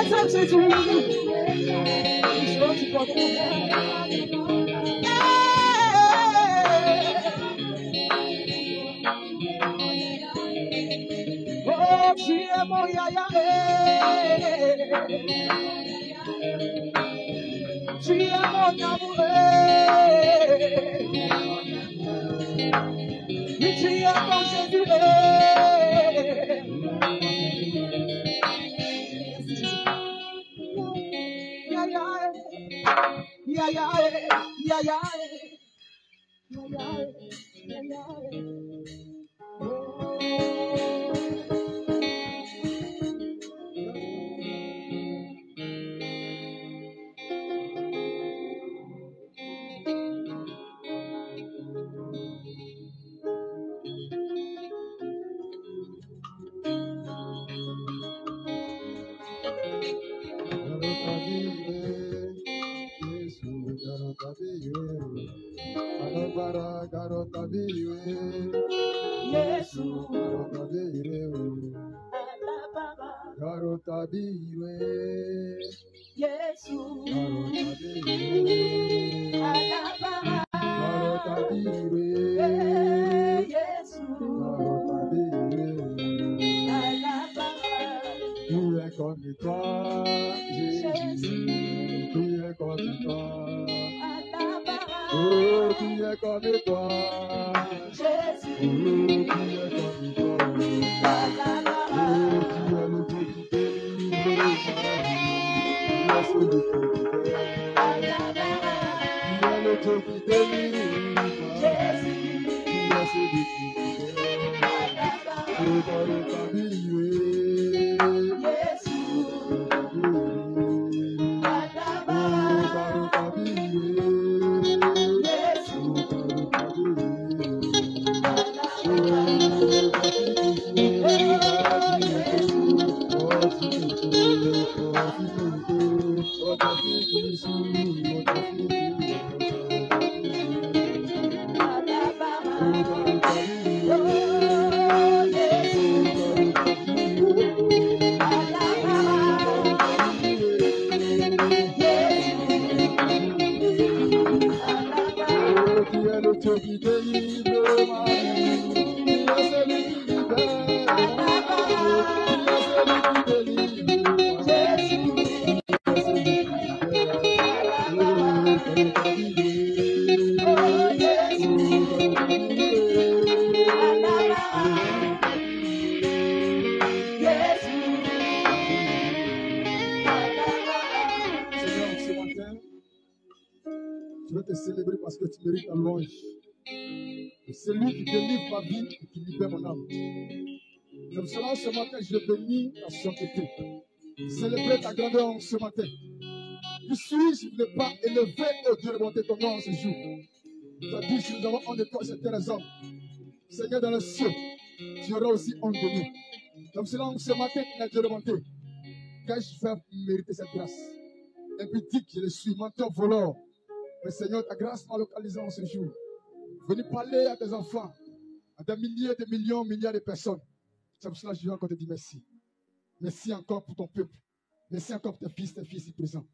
ça, c'est tout. Je veux tu portes ton oh, tu es mon yaya. Tu es mon amour. Oui, tu es mon Jésus. Parce que tu mérites la louange. C'est lui qui délivre ma vie et qui libère mon âme. C'est pour cela ce matin, je bénis ta sainteté. Célébrer ta grandeur ce matin. Qui suis-je ne pas élever au Dieu de monter ton nom en ce jour? Tu as dit, si nous avons honte de toi, c'est tes hommes. Seigneur, dans le ciel, tu auras aussi honte de nous. Comme cela, ce matin, il a Dieu de monter. Qu'ai-je fait pour mériter cette grâce? Impudique, je le suis, menteur, voleur. Mais Seigneur, ta grâce m'a localisé en ce jour. Venez parler à tes enfants, à des milliers, des millions, milliards de personnes. C'est pour cela que je viens encore te dire merci. Merci encore pour ton peuple. Merci encore pour tes fils ici présents.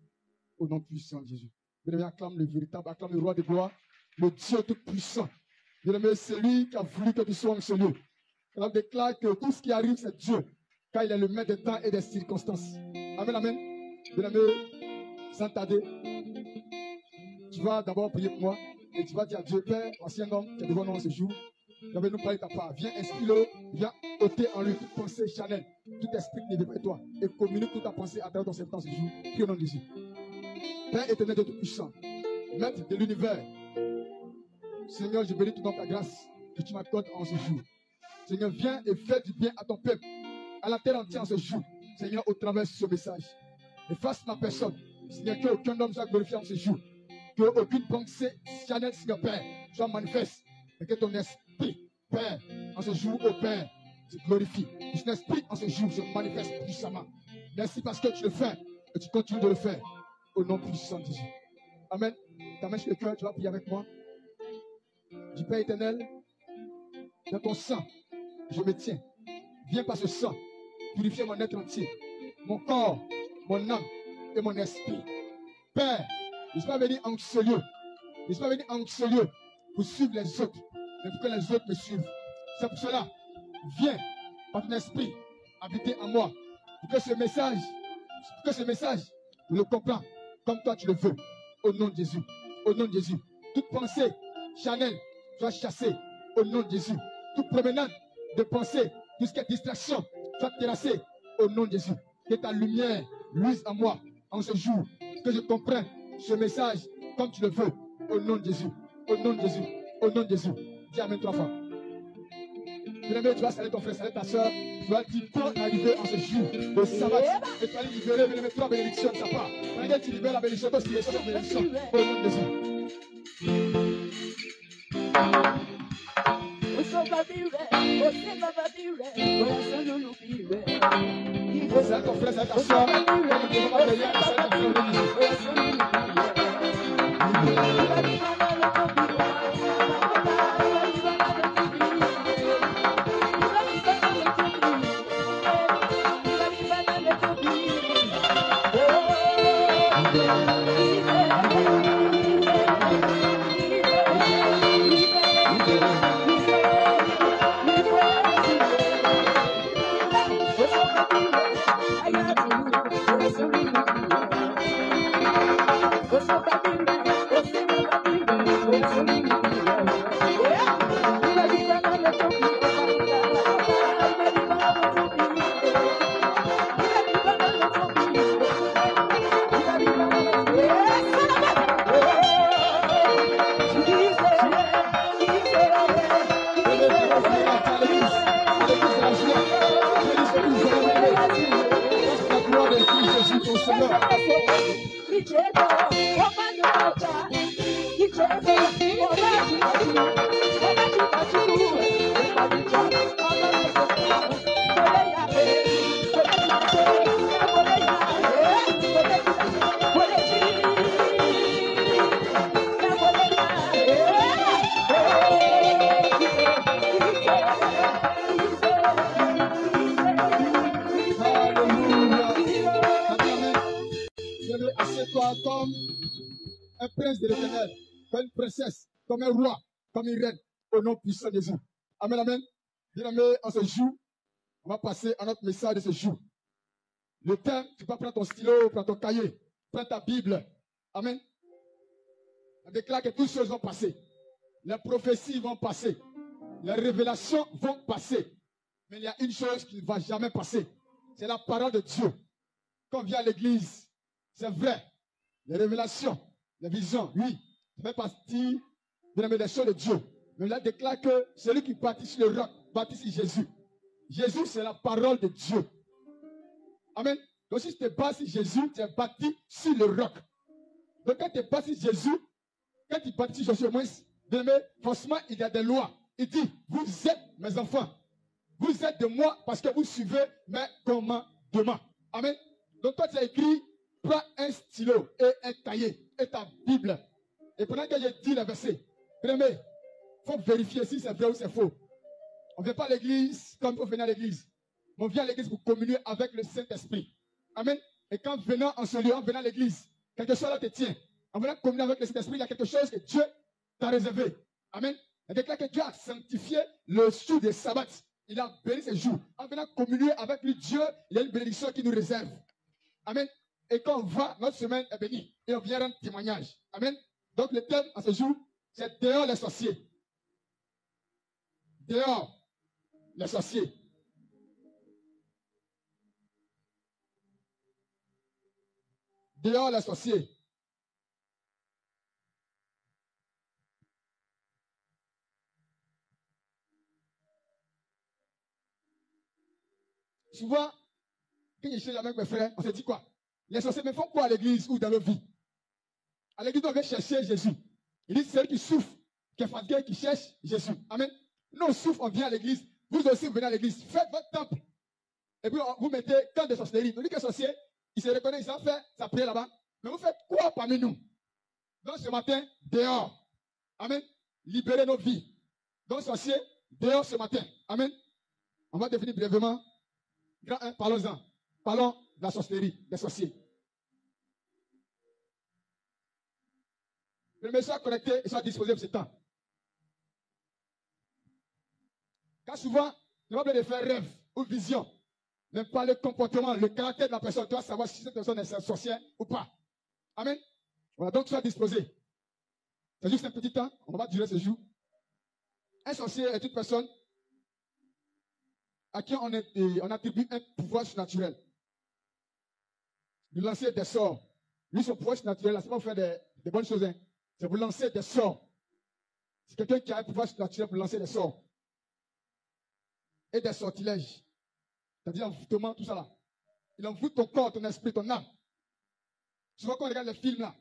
Au nom puissant de Jésus. Bien-aimé, acclame le véritable, acclame le roi de gloire, le Dieu tout-puissant. Bien-aimé, c'est lui qui a voulu que tu sois en ce lieu. On déclare que tout ce qui arrive, c'est Dieu, car il est le maître des temps et des circonstances. Amen, amen. Bien-aimé, sans tarder, tu vas d'abord prier pour moi et tu vas dire à Dieu, Père, ancien homme qui est devant nous ce jour, viens nous parler de ta part. Viens inspire-le, viens ôter en lui toute pensée charnelle, tout esprit qui n'est pas toi et communique toute ta pensée à travers ton septembre ce jour. Prie au nom de Jésus. Père éternel de tout-puissant, maître de l'univers, Seigneur, je bénis tout dans ta grâce que tu m'accordes en ce jour. Seigneur, viens et fais du bien à ton peuple, à la terre entière en ce jour. Seigneur, au travers de ce message. Efface ma personne. Seigneur, qu'aucun homme soit glorifié en ce jour. Qu'aucune pensée charnelle, Seigneur Père, soit manifeste. Et que ton esprit, Père, en ce jour, au Père, se glorifie. Que ton esprit, en ce jour, se manifeste puissamment. Merci parce que tu le fais et tu continues de le faire. Au nom puissant de Jésus. Amen. Ta main sur le cœur, tu vas prier avec moi. Du Père éternel, dans ton sang, je me tiens. Viens par ce sang, purifier mon être entier, mon corps, mon âme et mon esprit. Père, je ne suis pas venu anxieux. Je ne suis pas venu anxieux pour suivre les autres, mais pour que les autres me suivent. C'est pour cela, viens par ton esprit habiter en moi. Pour que ce message, je le comprends comme toi tu le veux. Au nom de Jésus. Au nom de Jésus. Toute pensée charnelle soit chassée au nom de Jésus. Toute promenade de pensée, tout ce qui est distraction, soit terrassée au nom de Jésus. Que ta lumière luise en moi en ce jour. Que je comprenne ce message comme tu le veux. Au nom de Jésus. Au nom de Jésus. Au nom de Jésus. Dis Amen 3 fois. Bien-aimé, tu vas saluer ton frère, saluer ta soeur. Tu vas dire quand arriver en ce jour de sabbat. Et tu vas libérer, bien-aimé, 3 bénédictions de sa part. Pendant que tu libères la bénédiction, toi aussi, tu reçois la bénédiction. Au nom de Jésus. Salut ton frère, salut ta soeur. Assieds-toi comme un prince de l'Éternel, comme une princesse, comme un roi, comme une reine, au nom puissant de Jésus. Amen, amen. Bien-aimé, en ce jour, on va passer à notre message de ce jour. Le thème, tu peux prendre ton stylo, prendre ton cahier, prends ta Bible. Amen. On déclare que toutes choses vont passer. Les prophéties vont passer. Les révélations vont passer. Mais il y a une chose qui ne va jamais passer. C'est la parole de Dieu. Quand on vient à l'église, c'est vrai. Les révélations, les visions, oui, ça fait partie des choses de Dieu. Mais là, déclare que celui qui bâtit sur le roc, bâtit sur Jésus. Jésus, c'est la parole de Dieu. Amen. Donc, si tu te bats sur Jésus, tu es bâti sur le roc. Donc, quand tu es bâti sur Jésus, quand tu bâtis sur Jésus, au moins, forcément, il y a des lois. Il dit, vous êtes mes enfants. Vous êtes de moi parce que vous suivez mes commandements. Amen. Donc, toi, tu as écrit, prends un stylo et un cahier et ta Bible. Et pendant que je dis le verset, il faut vérifier si c'est vrai ou c'est faux. On ne vient pas à l'église comme il faut venir à l'église. On vient à l'église pour communier avec le Saint-Esprit. Amen. Et quand venant en ce lieu, en venant à l'église, quelque chose là te tient. En venant communier avec le Saint-Esprit, il y a quelque chose que Dieu t'a réservé. Amen. Il déclare que Dieu a sanctifié le jour des sabbats. Il a béni ce jour. En venant communier avec lui, Dieu, il y a une bénédiction qui nous réserve. Amen. Et quand on va, notre semaine est bénie. Et on vient rendre témoignage. Amen. Donc le thème à ce jour, c'est dehors les sorciers. Dehors les sorciers. Dehors les sorciers. Souvent, quand je suis avec mes frères, on se dit quoi? Les sorciers me font quoi à l'église ou dans nos vies? À l'église, on vient chercher Jésus. Il dit, c'est celui qui souffre, qui est fatigué, qui cherche Jésus. Amen. Nous, on souffre, on vient à l'église. Vous aussi, vous venez à l'église. Faites votre temple. Et puis, vous mettez camp de sorcellerie. Nous dit que sorcier, il se reconnaît, il s'en fait sa prière là-bas. Mais vous faites quoi parmi nous? Donc, ce matin, dehors. Amen. Libérez nos vies. Donc, sorcier, dehors ce matin. Amen. On va définir brièvement. Grand 1, parlons-en. Parlons la sorcellerie, des sorciers. Le médecin connecté et soit disposé pour ce temps. Car souvent, tu vas de faire rêve ou vision, même pas le comportement, le caractère de la personne. Tu dois savoir si cette personne est sorcière ou pas. Amen. Voilà, donc sois disposé. C'est juste un petit temps, on va durer ce jour. Un sorcier est une personne à qui on attribue un pouvoir surnaturel. De lancer des sorts. Lui, son pouvoir surnaturel, c'est pas pour faire des bonnes choses. Hein. C'est pour lancer des sorts. C'est quelqu'un qui a un pouvoir surnaturel pour lancer des sorts. Et des sortilèges. C'est-à-dire envoûtement, tout ça là. Il envoûte ton corps, ton esprit, ton âme. Souvent quand on regarde les films là.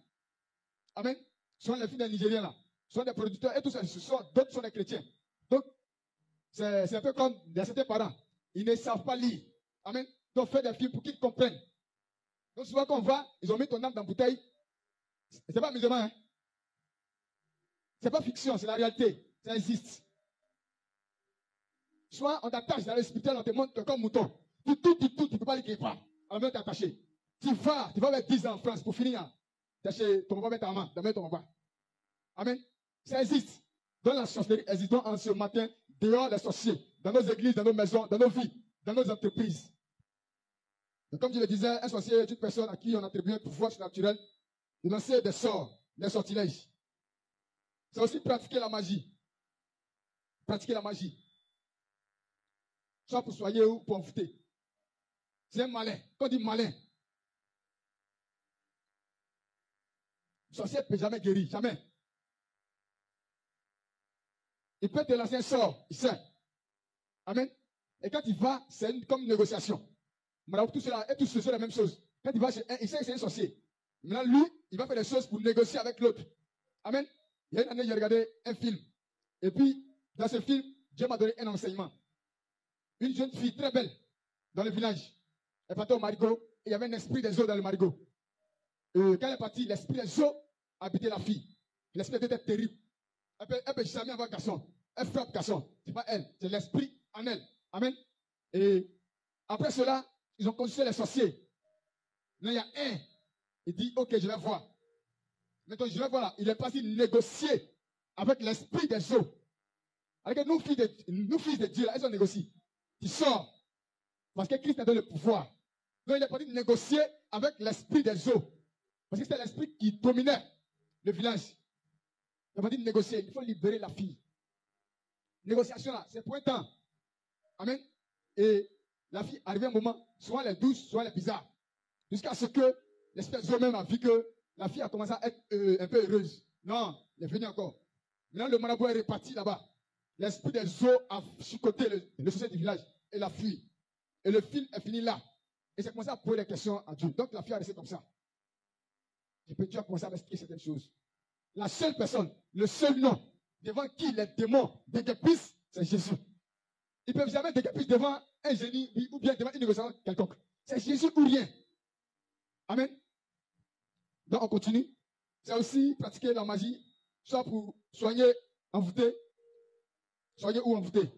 Amen. Souvent les films des Nigériens là. Souvent des producteurs et tout ça. D'autres sont des chrétiens. Donc, c'est un peu comme certains parents. Ils ne savent pas lire. Amen. Donc, fais des films pour qu'ils comprennent. Donc, souvent, quand on va, ils ont mis ton âme dans la bouteille. C'est pas amusement, hein. C'est pas fiction, c'est la réalité. Ça existe. Soit on t'attache dans l'hospital, on te montre comme mouton. Tu ne peux pas aller quelque part. Alors même t'attacher. Tu vas mettre 10 ans en France pour finir. Tu ton papa met ta main, dans ton papa. Amen. Ça existe. Dans la sorcellerie existe en ce matin, dehors les sorciers, dans nos églises, dans nos maisons, dans nos vies, dans nos entreprises. Donc, comme je le disais, un sorcier est une personne à qui on attribue un pouvoir surnaturel de lancer des sorts, des sortilèges. C'est aussi pratiquer la magie. Pratiquer la magie. Soit pour soigner ou pour envoûter. C'est un malin. Quand on dit malin, le sorcier ne peut jamais guérir, jamais. Il peut te lancer un sort, il sait. Amen. Et quand il va, c'est comme une négociation. Tout cela, et tout ceci, c'est la même chose. Quand il va, il sait que c'est un sorcier. Maintenant, lui, il va faire des choses pour négocier avec l'autre. Amen. Il y a une année, j'ai regardé un film. Et puis, dans ce film, Dieu m'a donné un enseignement. Une jeune fille très belle dans le village. Elle partait au marigot et il y avait un esprit des eaux dans le marigot. Quand elle est partie, l'esprit des eaux habitait la fille. L'esprit était terrible. Elle peut jamais avoir garçon. Elle frappe garçon. Ce n'est pas elle, c'est l'esprit en elle. Amen. Et après cela, ils ont consulté les sorciers. Là, il y a un. Il dit, ok, je vais voir. Maintenant, je vais voir là. Il est parti négocier avec l'esprit des eaux. Avec nous, fils de Dieu, là, ils ont négocié. Il sort. Parce que Christ a donné le pouvoir. Donc, il est parti négocier avec l'esprit des eaux. Parce que c'était l'esprit qui dominait le village. Il est parti négocier. Il faut libérer la fille. Négociation là, c'est pour un temps. Amen. Et la fille, arrivé un moment, soit elle est douce, soit elle est bizarre. Jusqu'à ce que l'esprit des eaux même a vu que la fille a commencé à être un peu heureuse. Non, elle est venue encore. Maintenant, le marabout est reparti là-bas. L'esprit des eaux a chicoté le société du village et l'a fui. Et le film est fini là. Et c'est commencé à poser des questions à Dieu. Donc la fille a resté comme ça. Et puis Dieu a commencé à m'expliquer certaines choses. La seule personne, le seul nom devant qui les démons déguerpissent, c'est Jésus. Ils ne peuvent jamais déguerpir devant un génie ou bien devant une négociation quelconque. C'est Jésus ou rien. Amen. Donc on continue. C'est aussi pratiquer la magie, soit pour soigner, envoûter, soigner ou envoûter.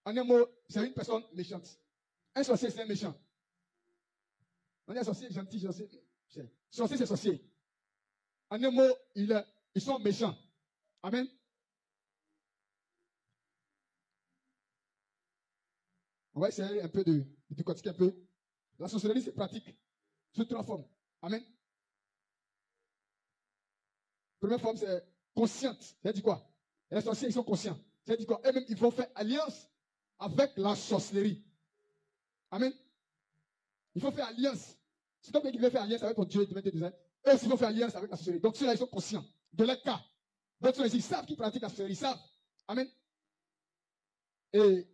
En un mot, c'est une personne méchante. Un sorcier, c'est un méchant. On dit un sorcier gentil, sorcier. Sorcier, c'est sorcier. En un mot, ils sont méchants. Amen. On va essayer un peu de décortiquer un peu. La sorcellerie, c'est pratique sous 3 formes. Amen. Première forme, c'est consciente. Ça dit quoi? Les sorciers, ils sont conscients. Ça dit quoi? Eux-mêmes, ils vont faire alliance avec la sorcellerie. Amen. Il faut faire alliance. C'est toi qui veut faire alliance avec ton Dieu, eux aussi, ils vont faire alliance avec la sorcellerie. Donc, ceux-là, ils sont conscients de leur cas. Donc, ceux-là, ils savent qu'ils pratiquent la sorcellerie. Ils savent. Amen. Et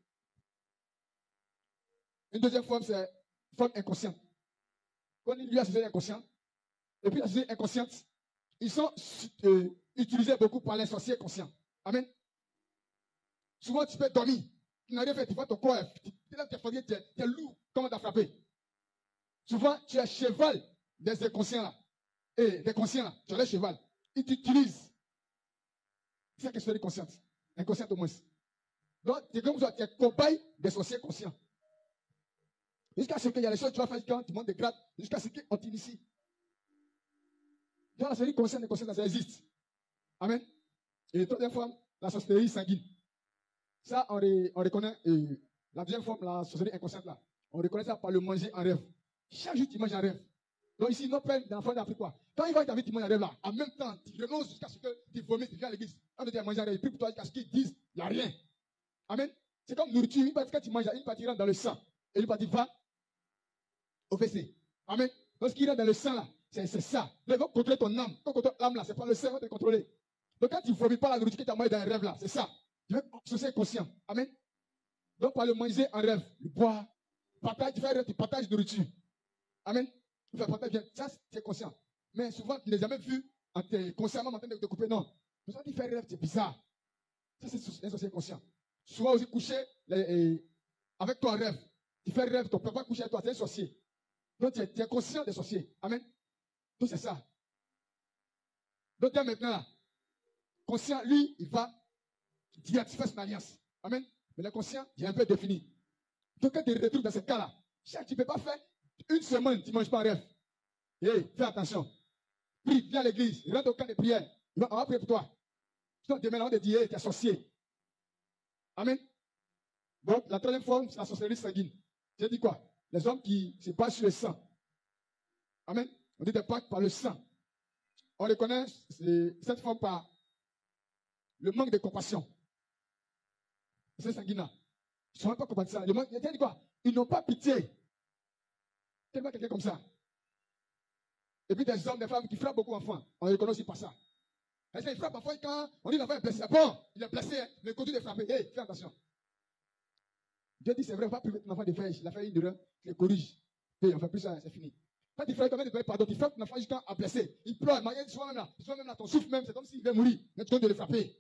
une deuxième forme, c'est forme inconsciente. Quand il y a la sorcellerie inconsciente, et puis la sorcellerie inconsciente, ils sont utilisés beaucoup par les sorciers conscients. Amen. Souvent, tu peux dormir. Tu n'as rien fait. Tu vois ton corps. Tu es lourd. Comment t'as frappé? Souvent, tu es cheval des inconscients là. Et des conscients là. Tu es le cheval. Ils t'utilisent. C'est quelque chose de consciente. Inconsciente au moins. Donc, tu es comme ça. Tu es cobaye des sorciers conscients. Jusqu'à ce qu'il y a les choses que tu vas faire quand tu montes des grades, jusqu'à ce qu'on t'initie. Dans la série consciente et consciente, ça existe. Amen. Et la troisième forme, la sorcellerie sanguine. Ça, on reconnaît. La deuxième forme, la sorcellerie inconsciente, là. On reconnaît ça par le manger en rêve. Chaque jour, tu manges en rêve. Donc ici, notre père d'enfant d'Afrique, quoi. Quand il va t'inviter, tu manges en rêve là. En même temps, tu renonces jusqu'à ce que tu vomisses, tu viens à l'église. Quand tu as mangé en rêve, il prie pour toi jusqu'à ce qu'ils disent, il n'y a rien. Amen. C'est comme nourriture. Une partie, quand tu manges, une partie rentre dans le sang. Et une partie va au WC. Amen. Donc ce qui rentre dans le sang là, c'est ça. Donc, il va contrôler ton âme. Quand contrôle l'âme là, c'est pas le sang qui va te contrôler. Donc quand tu ne vomis pas la nourriture que tu as mangée dans un rêve là, c'est ça. Tu veux associer conscient. Amen. Donc par le manger en rêve, le boire, partage, tu fais rêve, tu partages nourriture. Amen. Tu fais partage bien. Ça, tu es conscient. Mais souvent, tu n'as jamais vu consciemment en train de te couper. Non. Pour ça, tu fais rêve, c'est bizarre. Ça, c'est un sorcier conscient. Souvent aussi coucher avec toi en rêve. Tu fais rêve, ton papa couche avec toi, c'est un sorcier. Donc tu es conscient des sorciers. Amen. Donc c'est ça. Donc maintenant là, conscient, lui, il va faire son alliance. Amen. Mais le conscient, il est un peu défini. Donc quand tu te retrouves dans ce cas-là, tu ne peux pas faire une semaine, tu ne manges pas en rêve. Hey, fais attention. Prie, viens à l'église, rentre au camp de prière. On va prier pour toi. Donc demain, on va te dire, hey, tu es sorcier. Amen. Donc la troisième forme, c'est la sorcellerie sanguine. J'ai dit quoi? Les hommes qui se basent sur le sang. Amen. On dit des pactes par le sang. On reconnaît cette forme par le manque de compassion. C'est sanguin. Ils ne sont même pas compatissants. Le manque, il dit quoi? Ils n'ont pas pitié. Tellement quelqu'un comme ça. Et puis des hommes, des femmes qui frappent beaucoup d'enfants. On reconnaît aussi par ça. Est-ce qu'ils frappent parfois quand on dit l'enfant est blessé? Bon, il est blessé, hein, mais il continue de frapper. Hey, fais attention. Dieu dit c'est vrai, on va priver ton enfant de faire. Il a fait une erreur, il le corrige. Et on fait plus ça, c'est fini. Quand il frappe, quand il pardon, il frappe ton enfant jusqu'à blesser. Il pleure, souvent même là, ton souffle même, c'est comme s'il va mourir. Mais tu continues de le frapper.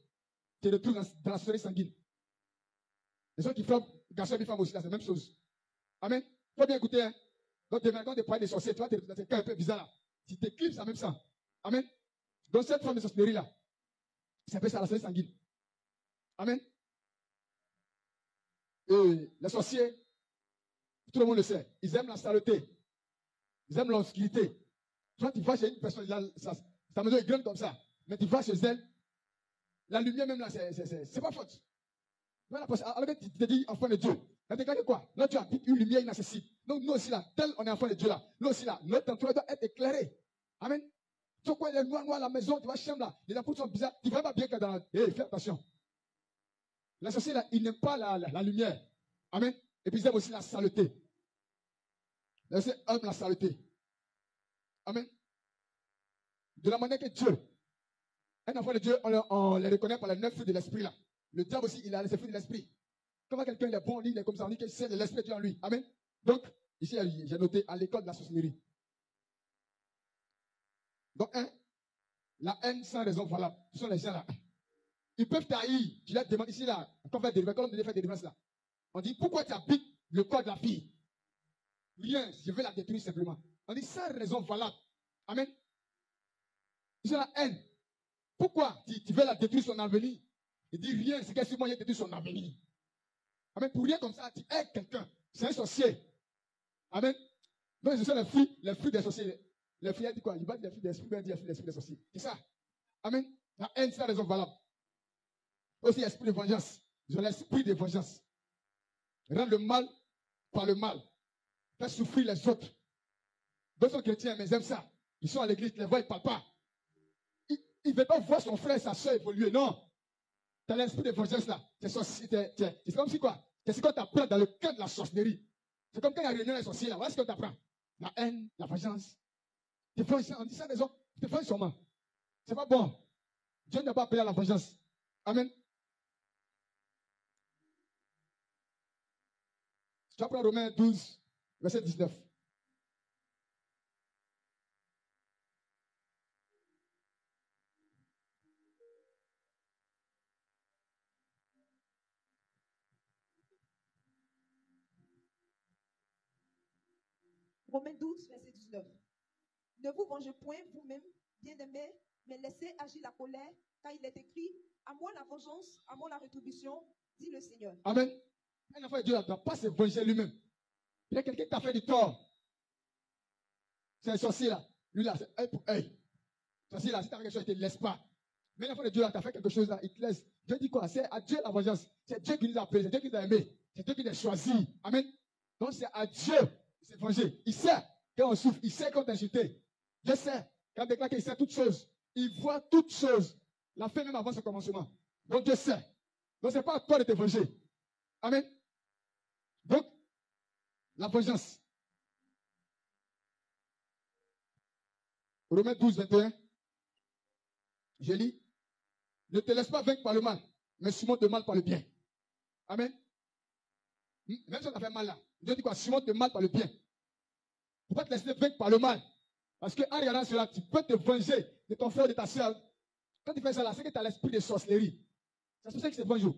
Tu te retrouves dans la sorcellerie sanguine. Les gens qui frappent, garçons et femmes aussi, là, c'est la même chose. Amen. Il faut bien écouter, hein. Donc, demain, quand tu parles des sorciers, tu vas te retrouver dans un cas un peu bizarre là. Si tu t'éclipses en même temps. Amen. Donc, cette forme de sorcellerie là, c'est appelé ça la sorcellerie sanguine. Amen. Et les sorciers, tout le monde le sait, ils aiment la saleté. Ils aiment l'obscurité. Quand tu vas chez une personne, sa maison est grande comme ça, mais tu vas chez elle, la lumière même là, c'est pas faute. Alors que tu te dis enfant de Dieu, ça te gagne quoi? Là, tu as une lumière inaccessible. Donc, nous aussi là, tel on est enfant de Dieu là, nous aussi là, notre entourage doit être éclairé. Amen. Tu vois, il est noir à la maison, tu vas chambre là, les ampoules sont bizarres, tu ne vas pas bien que dans la. Fais attention. La société là, il n'aime pas la lumière. Amen. Et puis ils aiment aussi la saleté. La société aime la saleté. Amen. De la manière que Dieu, un enfant de Dieu, on les reconnaît par les 9 fruits de l'esprit là. Le diable aussi, il a les fruits de l'esprit. Comment quelqu'un il est bon, il est comme ça, on dit que c'est de l'esprit de Dieu en lui. Amen. Donc, ici, j'ai noté à l'école de la sorcellerie. Donc, la haine sans raison valable. Ce sont les gens là. Ils peuvent trahir. Je leur demande ici là, quand on fait des délivrance là. On dit, pourquoi tu habites le corps de la fille? Rien, je veux la détruire simplement. On dit, sans raison valable. Amen. Ils ont la haine. Pourquoi tu veux la détruire son avenir? Il dit, rien, c'est que si moi j'ai détruit son avenir. Amen. Pour rien comme ça, tu aides quelqu'un. C'est un sorcier. Amen. Donc, ce sont les fruits des sorciers. Les fruits, il dit quoi? Il va dire les fruits des esprits, il dit les fruits des sorciers. C'est ça. Amen. La haine, c'est la raison valable. Aussi, l'esprit de vengeance. Ils ont l'esprit de vengeance. Rendre le mal par le mal. Faire souffrir les autres. D'autres sont chrétiens, mais ils aiment ça. Ils sont à l'église, ils les voient, ils ne parlent pas. Ils ne veulent pas voir son frère et sa soeur évoluer. Non. Tu as l'esprit de vengeance là. C'est comme si quoi? C'est ce qu'on t'apprend dans le cadre de la sorcellerie. C'est comme quand il y a réunion des sorciers là. Voilà ce qu'on t'apprend. La haine, la vengeance. On dit ça des hommes. Tu te fais sûrement. C'est pas bon. Dieu n'a pas appelé à la vengeance. Amen. Tu vas prendre Romains 12, verset 19. Romains 12, verset 19. Ne vous vengez point vous-même, bien-aimés, mais laissez agir la colère, car il est écrit, à moi la vengeance, à moi la rétribution, dit le Seigneur. Amen. Un enfant de Dieu ne doit pas se venger lui-même. Peut-être quelqu'un t'a fait du tort. C'est un sorcier là. Lui là, c'est œil pour œil. Sorcier là, si t'as fait quelque chose, il ne te laisse pas. Mais l'enfant de Dieu là, t'as fait quelque chose là, il te laisse. Dieu dit quoi? C'est à Dieu la vengeance. C'est Dieu qui nous a appelés, c'est Dieu qui nous a aimés. C'est Dieu qui nous a choisis. Amen. Donc c'est à Dieu de se venger. Il sait quand on souffre, il sait quand on est insulté. Je sais. Quand on déclare qu'il sait toutes choses, il voit toutes choses. La fin même avant son commencement. Donc Dieu sait. Donc ce n'est pas à toi de te venger. Amen. Donc, la vengeance. Romains 12, 21. Je lis. Ne te laisse pas vaincre par le mal, mais surmonte le mal par le bien. Amen. Même si on t'a fait mal là. Dieu dit quoi? Surmonte le mal par le bien. Il ne faut pas te laisser vaincre par le mal. Parce qu'en regardant cela, tu peux te venger de ton frère, de ta soeur. Quand tu fais ça là, c'est que tu as l'esprit de sorcellerie. C'est pour ça que c'est bonjour.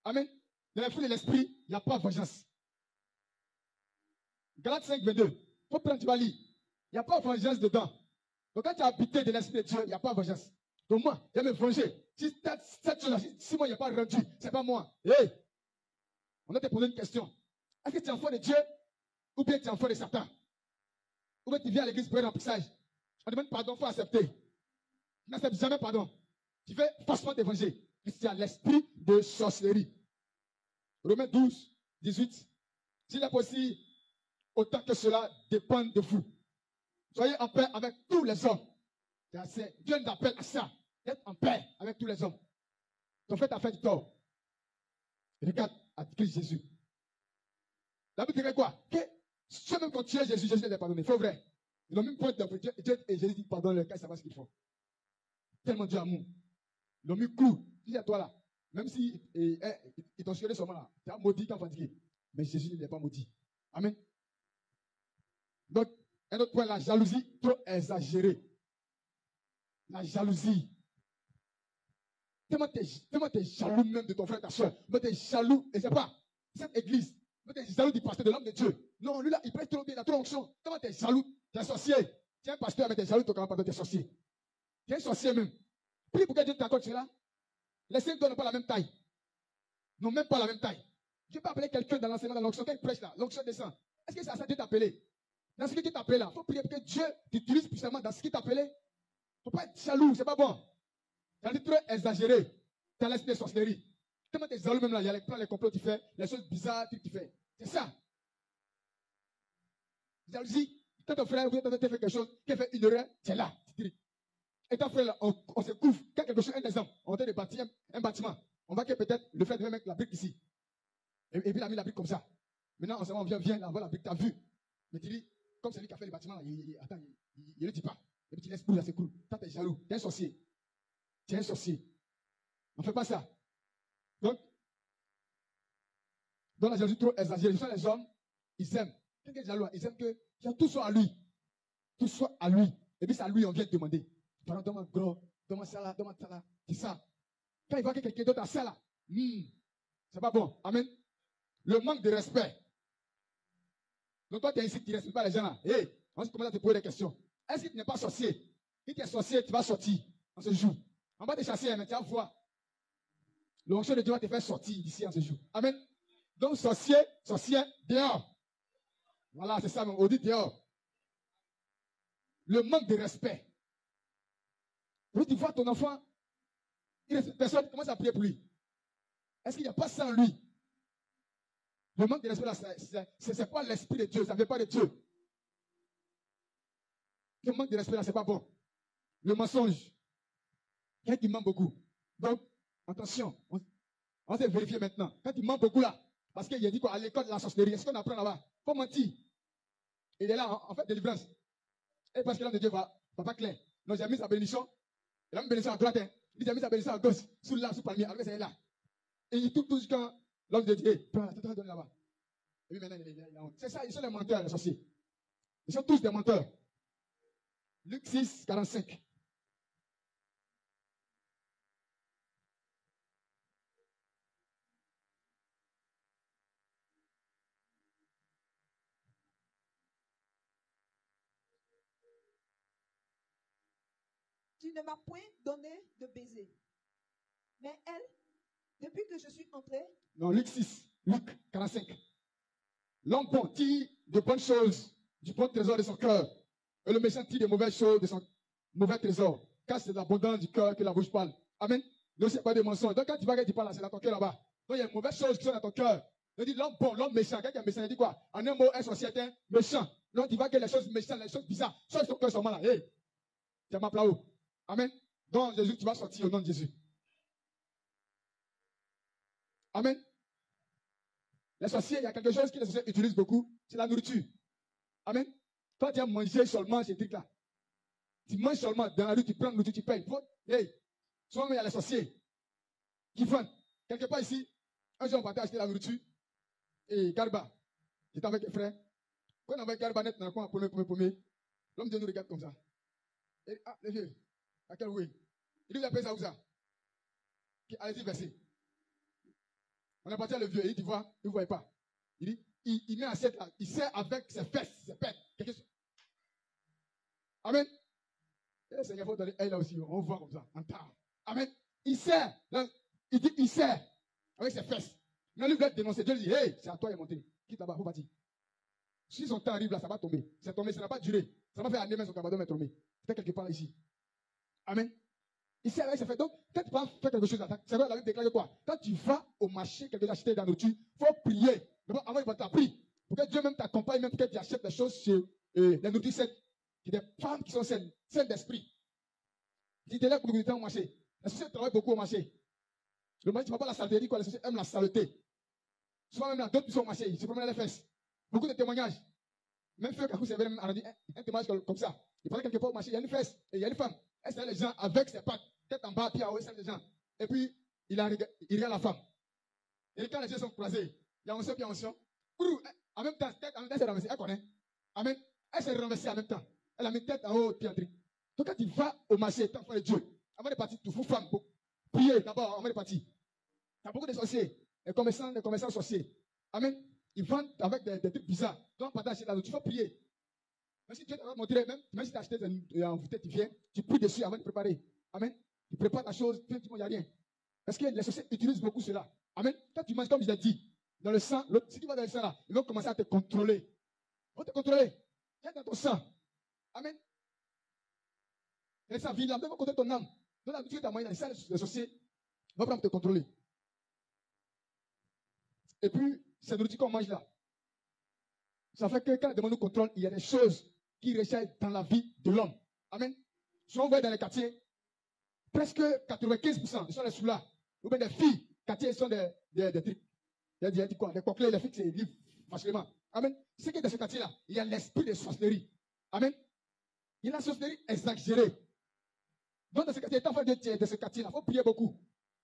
Amen. Dans l'esprit de l'esprit, il n'y a pas de vengeance. Galates 5, 22. Il faut prendre, tu vas lire. Il n'y a pas de vengeance dedans. Donc quand tu as habité de l'esprit de Dieu, il n'y a pas de vengeance. Donc moi, je vais me venger. Si cette chose-là, si moi, il n'y a pas rendu, ce n'est pas moi. Hey! On a te posé une question. Est-ce que tu es enfant de Dieu ou bien tu es enfant de Satan? Ou bien tu viens à l'église pour un remplissage? On demande pardon, il faut accepter. Tu n'acceptes jamais pardon. Tu veux forcément te venger. C'est à l'esprit de sorcellerie. Romains 12, 18. S'il est possible, autant que cela dépend de vous. Soyez en paix avec tous les hommes. Dieu nous appelle à ça. D'être en paix avec tous les hommes. Ton frère t'a fait du tort. Regarde à Christ Jésus. La Bible dirait quoi? Que si même quand tu es Jésus, Jésus t'a pardonné. C'est vrai. Ils ont mis point de Dieu et Jésus dit pardonne le cas, il savent ce qu'ils font. Tellement Dieu amour. Ils l'ont mis clou. Dis à toi là. Même si ils t'ont cherché seulement là. Tu as maudit quand fatigué. Mais Jésus ne l'est pas maudit. Amen. Donc, un autre point, la jalousie trop exagérée. La jalousie. Tellement tu es jaloux même de ton frère, ta soeur. Mais tu es jaloux, et c'est pas cette église. Mais tu es jaloux du pasteur, de l'homme de Dieu. Non, lui là, il prête trop bien, il a trop d'onction. Tellement tu es jaloux, tu es sorcier. Tu es un pasteur, mais tu es jaloux de ton camarade, tu es sorcier. Tu es un sorcier même. Prie pour que Dieu t'accorde cela. Les 5 n'ont pas la même taille. N'ont même pas la même taille. Dieu peut appeler quelqu'un dans l'enseignement, dans l'onction, quand il prêche là, l'onction descend. Est-ce que c'est à ça que Dieu t'a appelé? Dans ce que Dieu t'a appelé là, il faut prier pour que Dieu t'utilise puissamment dans ce qu'il t'a appelé. Il ne faut pas être jaloux, c'est pas bon. Tu as dit trop exagéré. Tu as l'esprit de sorcellerie. Tellement tu es jaloux même là, il y a les plans, les complots que tu fais, les choses bizarres que tu fais. C'est ça. Jalousie, quand ton frère ou ton frère fait quelque chose, qui fait une erreur, tu es là, tu dis. Et ton frère là, on se couvre, quand quelque chose, un exemple, on va de bâtir un bâtiment. On va que peut-être le frère devait mettre la brique ici. Et puis il a mis la brique comme ça. Maintenant, on vient là, voir la brique, tu as vu. Mais tu dis, comme c'est lui qui a fait le bâtiment, attends, il ne le dit pas. Et puis tu laisses couler, ça se coule. Toi, tu es jaloux, tu es un sorcier. Tu es un sorcier. On ne fait pas ça. Donc, dans la jalousie trop exagérée, ce sont les hommes, ils aiment. Quelqu'un est jaloux, ils aiment que tout soit à lui. Tout soit à lui. Et puis c'est à lui, on vient te demander. Pardon, donne-moi gros, donne-moi ça là, donne-moi ça là. C'est ça. Quand il voit que quelqu'un d'autre a ça là, c'est pas bon. Amen. Le manque de respect. Donc toi, tu es ici, tu ne respectes pas les gens là. Hé, on commence à te poser des questions. Est-ce que tu n'es pas sorcier? Si tu es sorcier, tu vas sortir en ce jour. On va te chasser, mais tu vas voir. L'onction de Dieu va te faire sortir d'ici en ce jour. Amen. Donc, sorcier, dehors. Voilà, c'est ça, on dit dehors. Le manque de respect. Quand tu vois ton enfant, personne commence à prier pour lui. Est-ce qu'il n'y a pas ça en lui? Le manque de respect, là, c'est pas l'esprit de Dieu, ça ne vient pas de Dieu. Le manque de respect, là, c'est pas bon. Le mensonge. Quelqu'un qui ment beaucoup. Donc, attention, on s'est vérifié maintenant. Quand il ment beaucoup là, parce qu'il a dit quoi, à l'école de la sorcellerie, est-ce qu'on apprend là-bas? Il faut mentir. Il est là en fait délivrance. Et parce que l'homme de Dieu va pas clair. Donc j'ai mis sa bénédiction. Il a mis bénédiction à droite. Il dit j'ai mis sa bénédiction à gauche. Sous là, sous palmier. Alors c'est là. Et il tout quand l'homme de Dieu, prends la tête, donne là-bas. Et puis maintenant, il est là. C'est ça, ils sont les menteurs, les sorciers. Ils sont tous des menteurs. Luc 6, 45. Tu ne m'as point donné de baiser. Mais elle, depuis que je suis entrée. Non, Luc 6, Luc 45. L'homme bon tire de bonnes choses du bon trésor de son cœur. Et le méchant tire de mauvaises choses de son mauvais trésor. Car c'est de l'abondance du cœur que la bouche parle. Amen. Donc, ce n'est pas des mensonges. Donc, quand tu vas que tu parles, c'est dans ton cœur là-bas. Donc, il y a de mauvaises choses qui sont dans ton cœur. Il dit l'homme bon, l'homme méchant. Quelqu'un méchant, il dit quoi? En un mot, un sorcier est un méchant. Donc, tu vas que les choses méchantes, les choses bizarres, soit ton cœur sont mal là. Hey, tu m'as là-haut. Amen. Donc, Jésus, tu vas sortir au nom de Jésus. Amen. Les sorciers, il y a quelque chose que les sorciers utilisent beaucoup, c'est la nourriture. Amen. Toi, tu as mangé seulement ces trucs-là. Tu manges seulement dans la rue, tu prends la nourriture, tu payes. Hey, souvent, il y a les sorciers qui vendent. Quelque part ici, un jour, on partait acheter la nourriture. Et Garba, j'étais avec un frère. Quand on avait Garba net dans le coin, premier, l'homme de nous regarde comme ça. Et, ah, les vieux, à quel oui? Il dit, il appelle ça où ça? Allez-y, verser. On a parti à le vieux, il dit, tu vois, il ne voyait pas. Il dit, il met assiette là, il sert avec ses fesses, ses pères. Amen. Et le Seigneur, il faut donner, elle là aussi, on voit comme ça, en temps. Amen. Il sert, il dit, il sert avec ses fesses. Mais lui, il veut dénoncer. Dieu lui dit, hey, c'est à toi, il est monté. Quitte là-bas, il faut partir. Si son temps arrive là, ça va tomber. C'est tombé, ça n'a pas duré. Ça va faire année, mais son cabadon est tombé. C'était quelque part ici. Amen. Il sert avec ses fesses. Donc, quand tu vas faire quelque chose, c'est vrai, la Bible déclare quoi? Quand tu vas au marché, quelque chose acheter de la nourriture, il faut prier. D'abord, avant, il va t'apprendre. Pour que Dieu même t'accompagne, même que tu achètes des choses sur les nourritures saines. Il y a des femmes qui sont saines d'esprit. Tu es là pour au marché. Les sociétés travaillent beaucoup au marché. Le marché, tu ne vois pas la saleté, dit quoi? Les sociétés aiment la saleté. Souvent même là, d'autres personnes au marché, ils se promènent les fesses. Beaucoup de témoignages. Même Frère Kakou, c'est un témoignage comme ça. Il parlait quelque part au marché, il y a une fesse, et il y a une femme. Elle sert les gens avec ses pattes, tête en bas, pied en haut, elle sert les gens. Et puis, il regarde la femme. Et quand les gens sont croisés, il y a un seul, puis il y a un seul. En même temps, elle s'est renversée, elle connaît. Amen. Elle s'est renversée en même temps. Elle a mis tête en haut, pied en trick. Donc quand tu vas au marché, tu as fait Dieu. Avant de partir, tu fous femme pour prier d'abord, avant de partir. Tu as beaucoup de sorciers, les commerçants sorciers. Amen. Ils vendent avec des trucs bizarres. Donc, pendant acheter la nourriture, tu vas prier. Mais si Dieu t'a montré, même si tu as acheté en bouteille, tu viens, tu pries dessus avant de préparer. Amen. Tu prépares la chose, tu il n'y a rien. Parce que les sorciers utilisent beaucoup cela. Amen. Quand tu manges, comme je l'ai dit, dans le sang, si tu vas dans le sang là, ils vont commencer à te contrôler. Ils vont te contrôler. Viens dans ton sang. Amen. Et ça vient là, ils vont contrôler ton âme. Donc, la nourriture que tu as mangée dans le sang, les sorciers vont vraiment te contrôler. Et puis, cette nourriture qu'on mange là, ça fait que quand le démon nous contrôle, il y a des choses qui recherchent dans la vie de l'homme. Amen. Si on va dans les quartiers, presque 95% sont les sous-là. Ou bien des filles, quartiers sont des trucs. Des coquelets, les filles qui se livrent facilement. Amen. C'est que dans ce quartier-là, il y a l'esprit de sorcellerie. Amen. Il y a la sorcellerie exagérée. Donc dans ce quartier, étant de ce quartier-là, il faut prier beaucoup.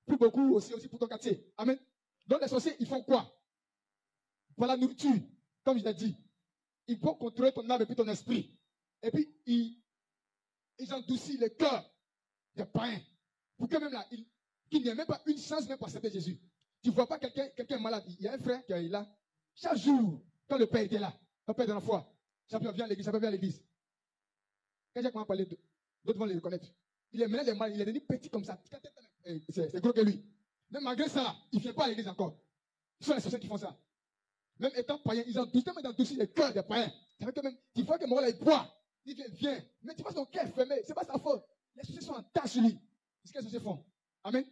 Plus beaucoup aussi pour ton quartier. Amen. Donc les sorciers, ils font quoi? Pour la nourriture, comme je l'ai dit. Ils vont contrôler ton âme et puis ton esprit. Et puis, ils endoucissent le cœur des païens. Pour que même là, qu'il n'y ait même pas une chance même pour accepter Jésus. Tu ne vois pas quelqu'un malade. Il y a un frère qui est là. Chaque jour, quand le père était là, le père de la foi, champion vient à l'église, champion vient à l'église. Quand j'ai commencé à parler, d'autres vont le reconnaître. Il est maintenant mal, il est devenu petit comme ça. C'est gros que lui. Mais malgré ça, il ne vient pas à l'église encore. Ce sont les sociétés qui font ça. Même étant païen, ils ont doucement le cœur des païens. Ça fait que même, tu vois que mon là, il boit. Il dit, viens. Mais tu vois son cœur fermé. Ce n'est pas sa faute. Les sociétés sont en tâche sur lui. C'est ce que les sociétés font. Amen.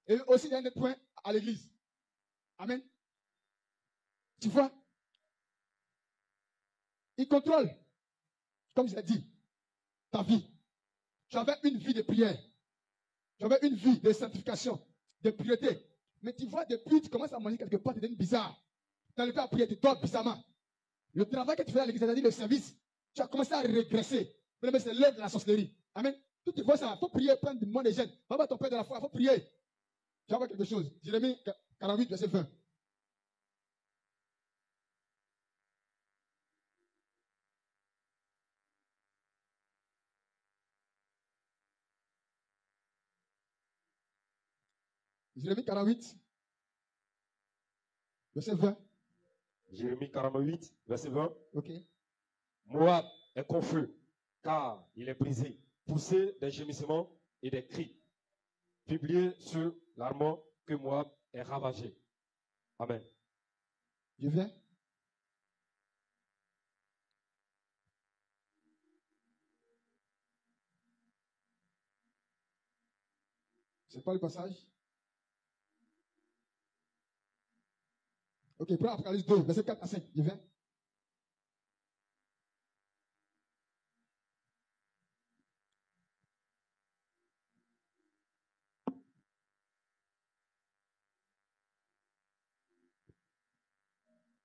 Et aussi, il y a un autre point à l'église. Amen. Tu vois, il contrôle, comme je l'ai dit, ta vie. Tu avais une vie de prière. Tu avais une vie de sanctification, de pureté. Mais tu vois, depuis tu commences à manger quelque part, tu deviens bizarre. Tu n'arrives pas à prier, tu dors bizarrement. Le travail que tu fais à l'église, c'est-à-dire le service, tu as commencé à régresser. Mais c'est l'œuvre de la sorcellerie. Amen. Tout tu vois ça, il faut prier, prendre du monde des jeunes. Va voir ton père de la foi, il faut prier. Tu vas voir quelque chose. Jérémie 48, verset 20. Jérémie 48, verset 20. Jérémie 48, verset 20. Ok. Moab est confus, car il est brisé, poussé des gémissements et des cris. Publié sur l'armement que Moab est ravagé. Amen. Je viens. C'est pas le passage. Ok, prends Apocalypse 2, verset 4 à 5. Je viens.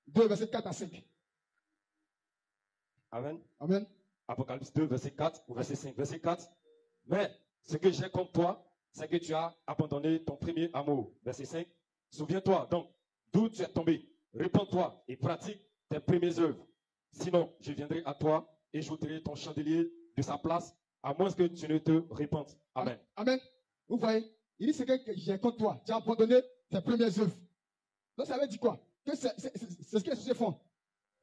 Deux, verset 4 à 5. Amen. Amen. Apocalypse 2, verset 4 ou verset 5. Verset 4. Mais ce que j'ai contre toi, c'est que tu as abandonné ton premier amour. Verset 5. Souviens-toi donc d'où tu es tombé. Répands-toi et pratique tes premières œuvres. Sinon, je viendrai à toi et j'ôterai ton chandelier de sa place, à moins que tu ne te répandes. Amen. Amen. Vous voyez, il dit c'est que j'ai contre toi. Tu as abandonné tes premières œuvres. Donc ça veut dire quoi? Que c'est ce que les sociétés font.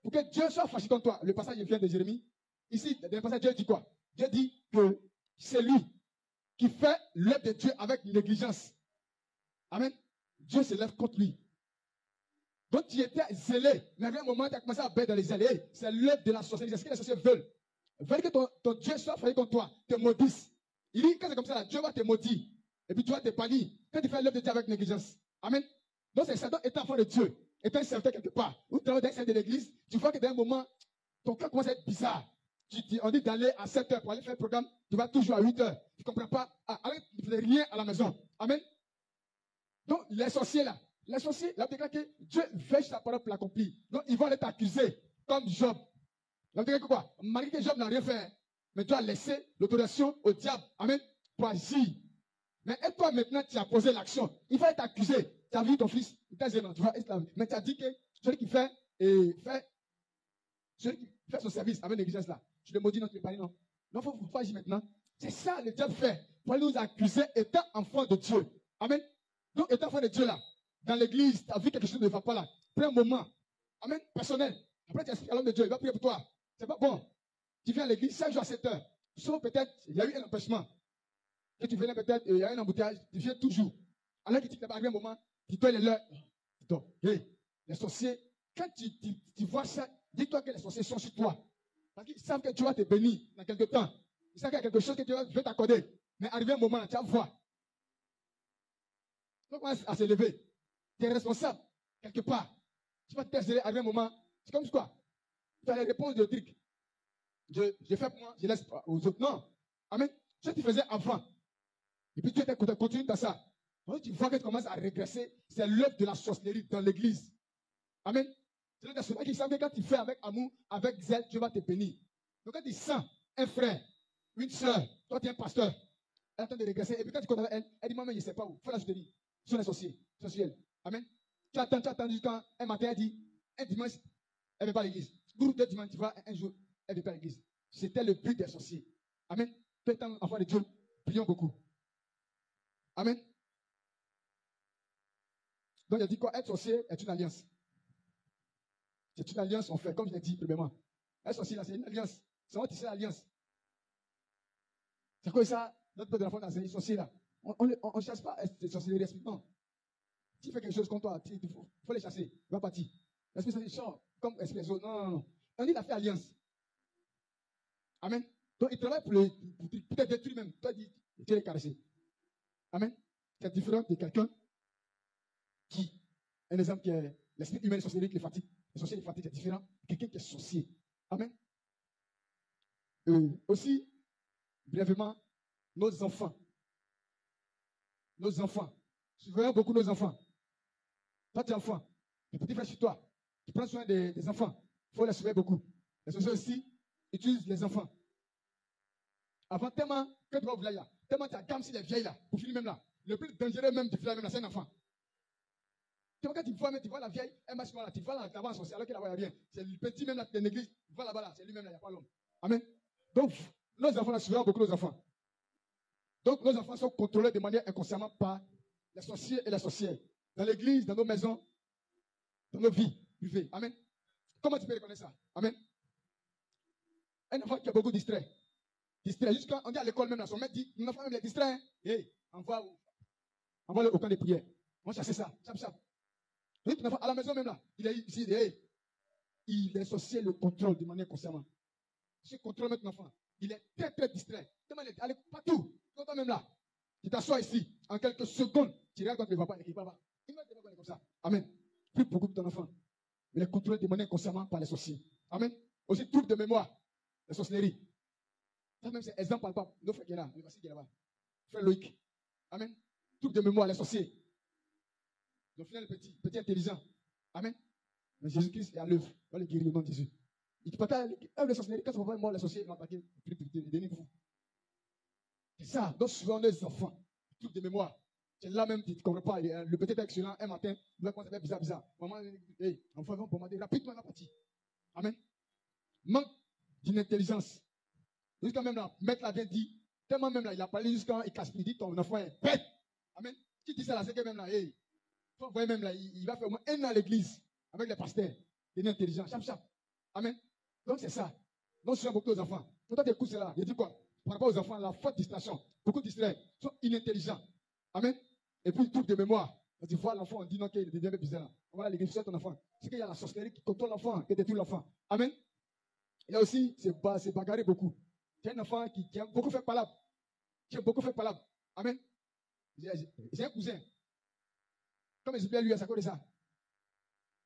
Pour que Dieu soit fâché contre toi. Le passage vient de Jérémie. Ici, dans le passage, Dieu dit quoi? Dieu dit que c'est lui qui fait l'œuvre de Dieu avec négligence. Amen. Dieu se lève contre lui. Donc tu étais zélé. Mais à un moment, tu as commencé à baisser dans les ailes. C'est l'œuvre de la sorcellerie. C'est ce que les sorciers veulent. Ils veulent que ton Dieu soit fâché contre toi. Te maudisse. Il dit, quand c'est comme ça, Dieu va te maudire. Et puis tu vas te bannir. Quand tu fais l'œuvre de Dieu avec négligence. Amen. Donc c'est ça. Donc étant enfant de Dieu, étant un serviteur quelque part, ou travaillant dans un service de l'église, tu vois que d'un moment, ton cœur commence à être bizarre. On dit d'aller à 7 heures pour aller faire un programme, tu vas toujours à 8 heures. Tu ne comprends pas. Alors, tu ne fais rien à la maison. Amen. Donc, les sorciers là, la déclare que Dieu veille sa parole pour l'accomplir. Donc, ils vont aller t'accuser, comme Job. La déclare que quoi? Malgré que Job n'a rien fait, mais tu as laissé l'autorisation au diable. Amen. Pour agir. Mais et toi maintenant, tu as posé l'action. Il va t'accuser. Tu as vu ton fils, il t'a dit non, tu vas esclave. Mais tu as dit que celui qui fait son service avec l'exigence là, tu le maudis, non, tu ne parles non. Non, il faut agir maintenant. C'est ça le diable fait. Pour aller nous accuser étant enfant de Dieu. Amen. Donc, étant enfant de Dieu là, dans l'église, tu as vu quelque chose ne va pas là. Prends un moment. Amen. Personnel. Après, tu expliques à l'homme de Dieu, il va prier pour toi. C'est pas bon. Tu viens à l'église 5 jours à 7 heures. Sauf peut-être, il y a eu un empêchement. Que tu venais peut-être, il y a eu un embouteillage, tu viens toujours. Alors qu'il t'arrive un moment, tu dois les leur. Donc, hey, les sorciers, quand tu vois ça, dis-toi que les sorciers sont sur toi. Parce qu'ils savent que tu vas te bénir dans quelques temps. Ils savent qu'il y a quelque chose que Dieu veut t'accorder. Mais arrivé un moment, tu vas voir. Tu commences à se lever. Tu es responsable, quelque part. Tu vas t'excéder, arrivé un moment. C'est comme quoi? Tu as les réponses de trucs. Je fais pour moi, je laisse aux autres. Non. Amen. Ce que tu faisais avant. Et puis tu continues dans ça. Donc tu vois que tu commences à régresser. C'est l'œuvre de la sorcellerie dans l'église. Amen. C'est l'œuvre de la sorcellerie qui savent que quand tu fais avec amour, avec zèle, Dieu va te bénir. Donc quand tu sens un frère, une soeur, toi tu es un pasteur, elle est en train de régresser. Et puis quand tu connais elle, elle dit, maman, je ne sais pas où. Il faut la soutenir. Ce sont les sorciers. Amen. Tu attends jusqu'à un matin, elle dit, un dimanche, elle ne va pas à l'église. Deux dimanches, tu vois, un jour, elle ne va pas à l'église. C'était le but des sorciers. Amen. Peut-être enfant de Dieu, prions beaucoup. Amen. Donc, il a dit quoi? Être sorcier est une alliance. C'est une alliance, on fait, comme je l'ai dit premièrement. Être sorcier, c'est une alliance. C'est moi qui sais l'alliance. C'est quoi ça? Notre père de l'enfant, c'est les sorciers là. On ne chasse pas les sorciers, non. Si tu fais quelque chose contre toi, il faut les chasser. Il va partir. L'esprit sorcier sort comme esprit des autres. Non. On dit qu'il a fait alliance. Amen. Donc, il travaille pour te détruire même. Toi, tu les caresser. Amen. C'est différent de quelqu'un qui, un exemple qui est l'esprit humain, les sorciers qui les fatigue. Les sorciers les fatiguent, c'est différent. Quelqu'un qui est sorcier. Amen. Aussi, brièvement, nos enfants. Surveillons beaucoup nos enfants. Toi, tu es enfant. Les petits frères chez toi. Tu prends soin des enfants. Il faut les surveiller beaucoup. Les sorciers aussi utilisent les enfants. Avant, tellement, quand tu vas au village là, tellement tu as gamme sur les vieilles là, pour finir même là. Le plus dangereux même du village même là, c'est un enfant. Quand tu vois la vieille, elle marche là, tu vois là, tu avances aussi, alors qu'elle n'a rien. C'est le petit même là, de l'église, tu vois là-bas là, c'est lui-même là, il n'y a pas l'homme. Amen. Donc, nos enfants là, surveillons beaucoup nos enfants. Donc, nos enfants sont contrôlés de manière inconsciemment par les sorciers et les sorcières. Dans l'église, dans nos maisons, dans nos vies privées. Amen. Comment tu peux reconnaître ça? Amen. Un enfant qui est beaucoup distrait. Jusqu'à on dit à l'école même, là, son maître dit, mon enfant même est distrait. Hein? Hey, envoie-le au camp de prière. On va chasser ça. À la maison même là, il est ici, il est associé le contrôle de manière consciemment. Ce contrôle de notre enfant, il est très très distrait. Il est partout. Toi même là, tu t'assois ici. En quelques secondes, tu regardes quand tu ne le vois pas, il ne va pas. Il va te voir comme ça. Amen. Plus beaucoup de ton enfant. Il est contrôlé de manière inconsciemment par les sorciers. Amen. Aussi, trouble de mémoire, les sorcelleries. Ça même, c'est exemple palpable. Nos frères qui est là, le passé qui est là-bas. Frère Loïc. Amen. Trouble de mémoire, les sorciers. Donc, final, le petit intelligent. Amen. Mais Jésus-Christ est à l'œuvre. Va le guérir au nom de Jésus. Il te partage les sorcelleries. Quand on va mort, les sorciers vont attaquer. C'est ça. Donc, souvent, les enfants, trouble de mémoire. C'est là même, tu ne comprends pas. Le petit excellent, un matin, il va commencer à faire bizarre. Maman, hey, enfant, ils vont pommader rapidement la partie. Amen. Manque d'une intelligence. Jusqu'à même là, maître l'a bien dit. Tellement même là, il a parlé jusqu'à il casse, il dit ton enfant est bête. Amen. Qui dit ça là, c'est que même là, hey, vous voyez même là, il va faire au moins un an à l'église avec les pasteurs. Il est intelligent, chap. Amen. Donc c'est ça. Donc souvent beaucoup aux enfants. Quand tu écoutes cela, il dit quoi? Par rapport aux enfants, la faute distraction. Beaucoup distraits sont inintelligents. Amen. Et puis, trouble de mémoire. Quand tu vois l'enfant, on dit non, qu'il devient bizarre. On va à l'église, sur ton enfant. C'est qu'il y a la sorcellerie qui contrôle l'enfant, qui détruit l'enfant. Amen. Il y a aussi, c'est bagarré beaucoup. Tu as un enfant qui aime beaucoup faire palabre. Amen. J'ai un cousin. Comme Ezekiel lui, à sa cause de ça.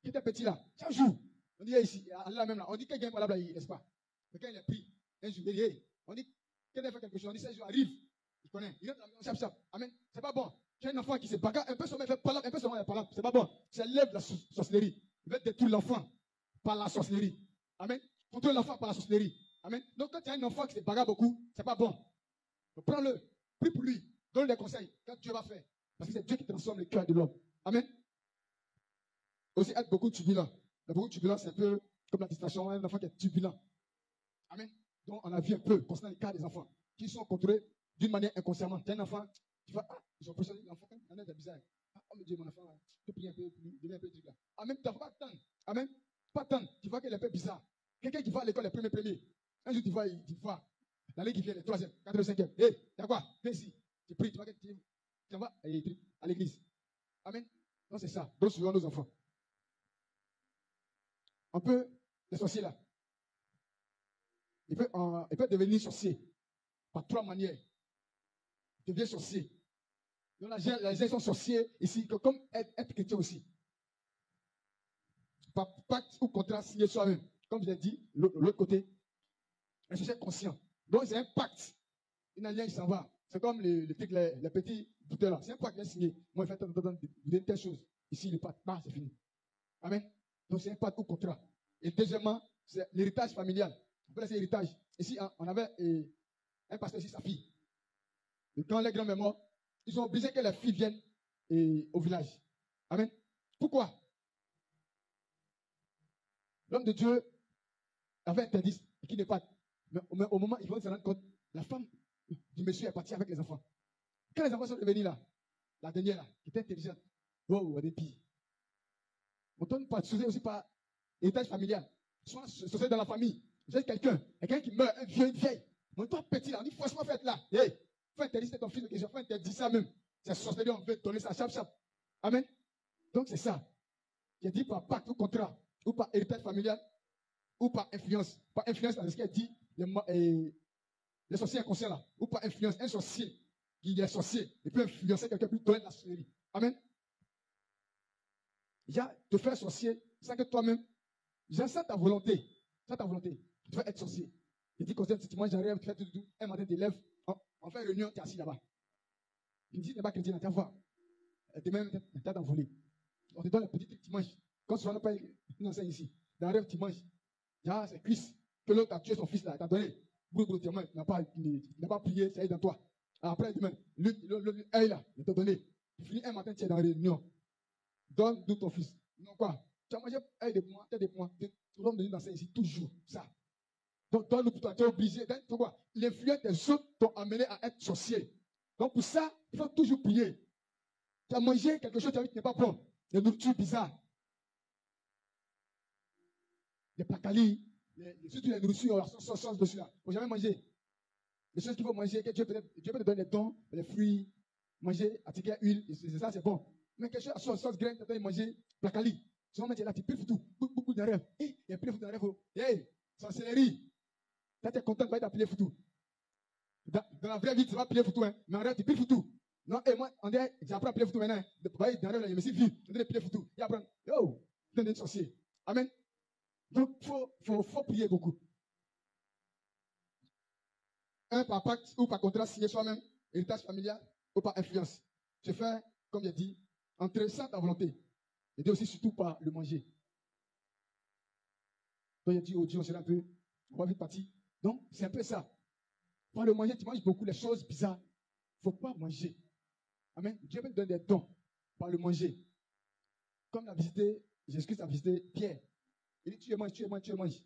Qui était petit là. Chaque jour, on dit ici, là même là, on dit quelqu'un est palabre là, n'est-ce pas? Mais quand il est pris, un jour, il dit, on dit, quelqu'un fait quelque chose, on dit, ce jour arrive. Il connaît. Il rentre dans la maison, Amen. C'est pas bon. Tu as un enfant qui se bagarre, un peu seulement fait palabre, un peu seulement fait palabre. C'est pas bon. C'est l'œuvre de la sorcellerie. Il veut détruire l'enfant par la sorcellerie. Amen. Contrôler l'enfant par la sorcellerie. Amen. Donc quand tu as un enfant qui se bagarre beaucoup, c'est pas bon. Donc prends-le, prie pour lui, donne des conseils quand Dieu va faire. Parce que c'est Dieu qui transforme le cœur de l'homme. Amen. Aussi être beaucoup turbulent. Beaucoup turbulent, c'est un peu comme la distraction, un enfant qui est turbulent. Amen. Donc on a vu un peu concernant le cas des enfants qui sont contrôlés d'une manière inconsciemment. Tu as un enfant, tu vas, ils ont posé l'enfant, il est bizarre. Oh mon Dieu, mon enfant, tu peux prier un peu, deviens un peu truc là. Amen, tu ne vas pas attendre. Amen. Pas attendre. Tu vois qu'il est un peu bizarre. Quelqu'un qui va à l'école, les premiers. Un jour, tu vois, l'année qui vient, les 3e, 4e, 5e. Hé, t'as quoi? Viens ici. Tu pries, tu vas à l'église. Amen. Donc c'est ça. Donc souvent nos enfants. On peut, les sorciers là, il peut devenir sorcier par 3 manières. Il devient sorcier. Donc les gens sont sorciers ici, comme être chrétien aussi. Par pacte ou contrat signé soi-même. Comme je l'ai dit, l'autre côté, un sorcier conscient. Donc c'est un pacte. Une alliance, il s'en va. C'est comme les petits douteurs là. C'est un pacte qui est signé. Moi, je fais telle chose. Ici, le pacte, c'est fini. Amen. Donc c'est un pacte ou contrat. Et deuxièmement, c'est l'héritage familial. On peut laisser l'héritage. Ici, on avait un pasteur ici, sa fille. Et quand les grands est mort, ils ont obligé que les filles viennent au village. Amen. Pourquoi? L'homme de Dieu avait interdit qu'il n'est pas. Mais au moment où ils vont se rendre compte, la femme du monsieur est partie avec les enfants. Quand les enfants sont revenus là, la dernière là, qui était intelligente, oh, des pires. On ne donne pas de souci aussi par héritage familial. Soit c'est dans la famille. J'ai quelqu'un qui meurt, un vieux, une vieille. Mais toi, petit là, on dit franchement, faites là. Hey, faut interdire ton fils de question, faut interdire ça même. C'est sorcellerie, on veut donner ça, chap. Amen. Donc c'est ça. J'ai dit par pacte ou contrat, ou par héritage familial, ou par influence. Par influence, c'est ce qu'il a dit, les sorciers inconscients là, ou par influence, un sorcier qui est sorcier, il peut influencer quelqu'un pour donner la sorcellerie. Amen. Il y a te faire sorcier sans que toi-même, sans ta volonté, tu vas être sorcier. Il dit, tu manges un rêve, tu fais tout, un matin, tu te lèves, on fait une réunion, tu es assis là-bas. Il me dit, tu n'es pas chrétien, tu vas voir. Demain, tu as d'envoler. On te donne le petit truc, tu manges. Quand tu ne vas pas une enseigne ici, dans le rêve, tu manges. C'est cuisse. Que l'autre a tué son fils là, t'a donné. Boulou, tu n'as pas prié, ça est dans toi. Après, demain, le là, il t'a donné. Tu finis un matin, tu es dans la réunion. Donne-nous ton fils. Non, quoi? Tu as mangé un des mois, tu vas me donner d'enseigner ici, toujours. Ça. Donc, donne-nous pour toi, tu es obligé. Pourquoi? L'influence des autres t'ont amené à être sorcier. Donc, pour ça, il faut toujours prier. Tu as mangé quelque chose qui n'est pas bon. Des nourritures bizarres. Les placalis, surtout les nourritures, sauce dessus là. Il ne faut jamais manger. Les choses qu'il faut manger, que Dieu peut te donner des dons, les fruits, manger, attiquer huile, c'est ça, c'est bon. Mais quelque chose à sauce graine, tu as manger, placali. Souvent, tu es là, tu pries tout, beaucoup de rêves. Il y a pris de rêves. Hey, sorcellerie. Tu es content de pas t'appeler foutu. Dans la vraie vie, tu vas prier pour tout, hein. Mais en rêve, tu pries pour tout. Non, et moi, on dit, j'apprends à pied foutu maintenant. De travailler dans le monsieur vu, on dit pied foutu. Il apprend. Yo, c'est un sorcier. Amen. Donc, faut prier beaucoup. Un par pacte ou par contrat signé soi-même, héritage familial ou par influence. Je fais, comme j'ai dit, entrer sans ta volonté. Et aussi surtout par le manger. Donc, il dit, oh Dieu, on sera un peu, on va vite partir. Donc, c'est un peu ça. Par le manger, tu manges beaucoup les choses bizarres. Il ne faut pas manger. Amen. Dieu me donne des dons par le manger. Comme l'a visité, Jésus-Christ a visité Pierre. Il dit, tu manges, tu manges, tu manges.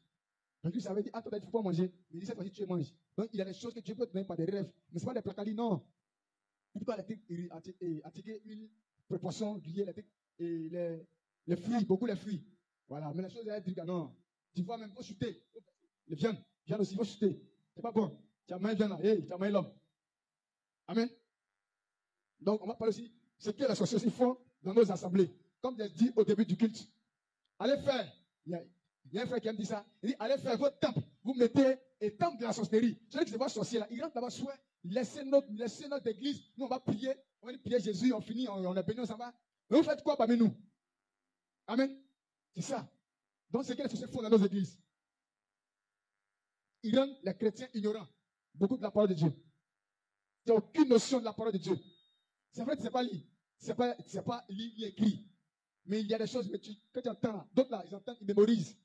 Donc, lui savait dire, ah, toi, il ne faut pas manger. Mais il dit, cette fois-ci, tu manges. Donc, il y a des choses que Dieu peut te donner par des rêves. Mais ce n'est pas des placalis, non. Il peut attirer une proportion du lait, et les fruits, beaucoup les fruits. Voilà. Mais les choses, elles disent, non. Tu vois, même, il faut chuter. Les viandes aussi, il faut chuter. C'est pas bon. Tu as main viande là, hey, tu as main l'homme. Amen. Donc, on va parler aussi ce que les sorciers font dans nos assemblées. Comme je dit au début du culte. Allez faire. Il y a un frère qui me dit ça. Il dit, allez faire votre temple. Vous mettez un temple de la sorcellerie. Celui qui se voit sorcier là, il rentre là-bas, soit laissez notre église. Nous, on va prier. On va prier Jésus, on finit, on est béni, on s'en va. Mais vous faites quoi parmi nous? Amen. C'est ça. Donc, c'est ce que les sorciers font dans nos églises. Ils rendent les chrétiens ignorants. Beaucoup de la parole de Dieu. Tu n'as aucune notion de la parole de Dieu. C'est vrai que ce n'est pas lu. Ce n'est pas lu ni écrit. Mais il y a des choses que quand tu entends, d'autres là, ils entendent, ils mémorisent.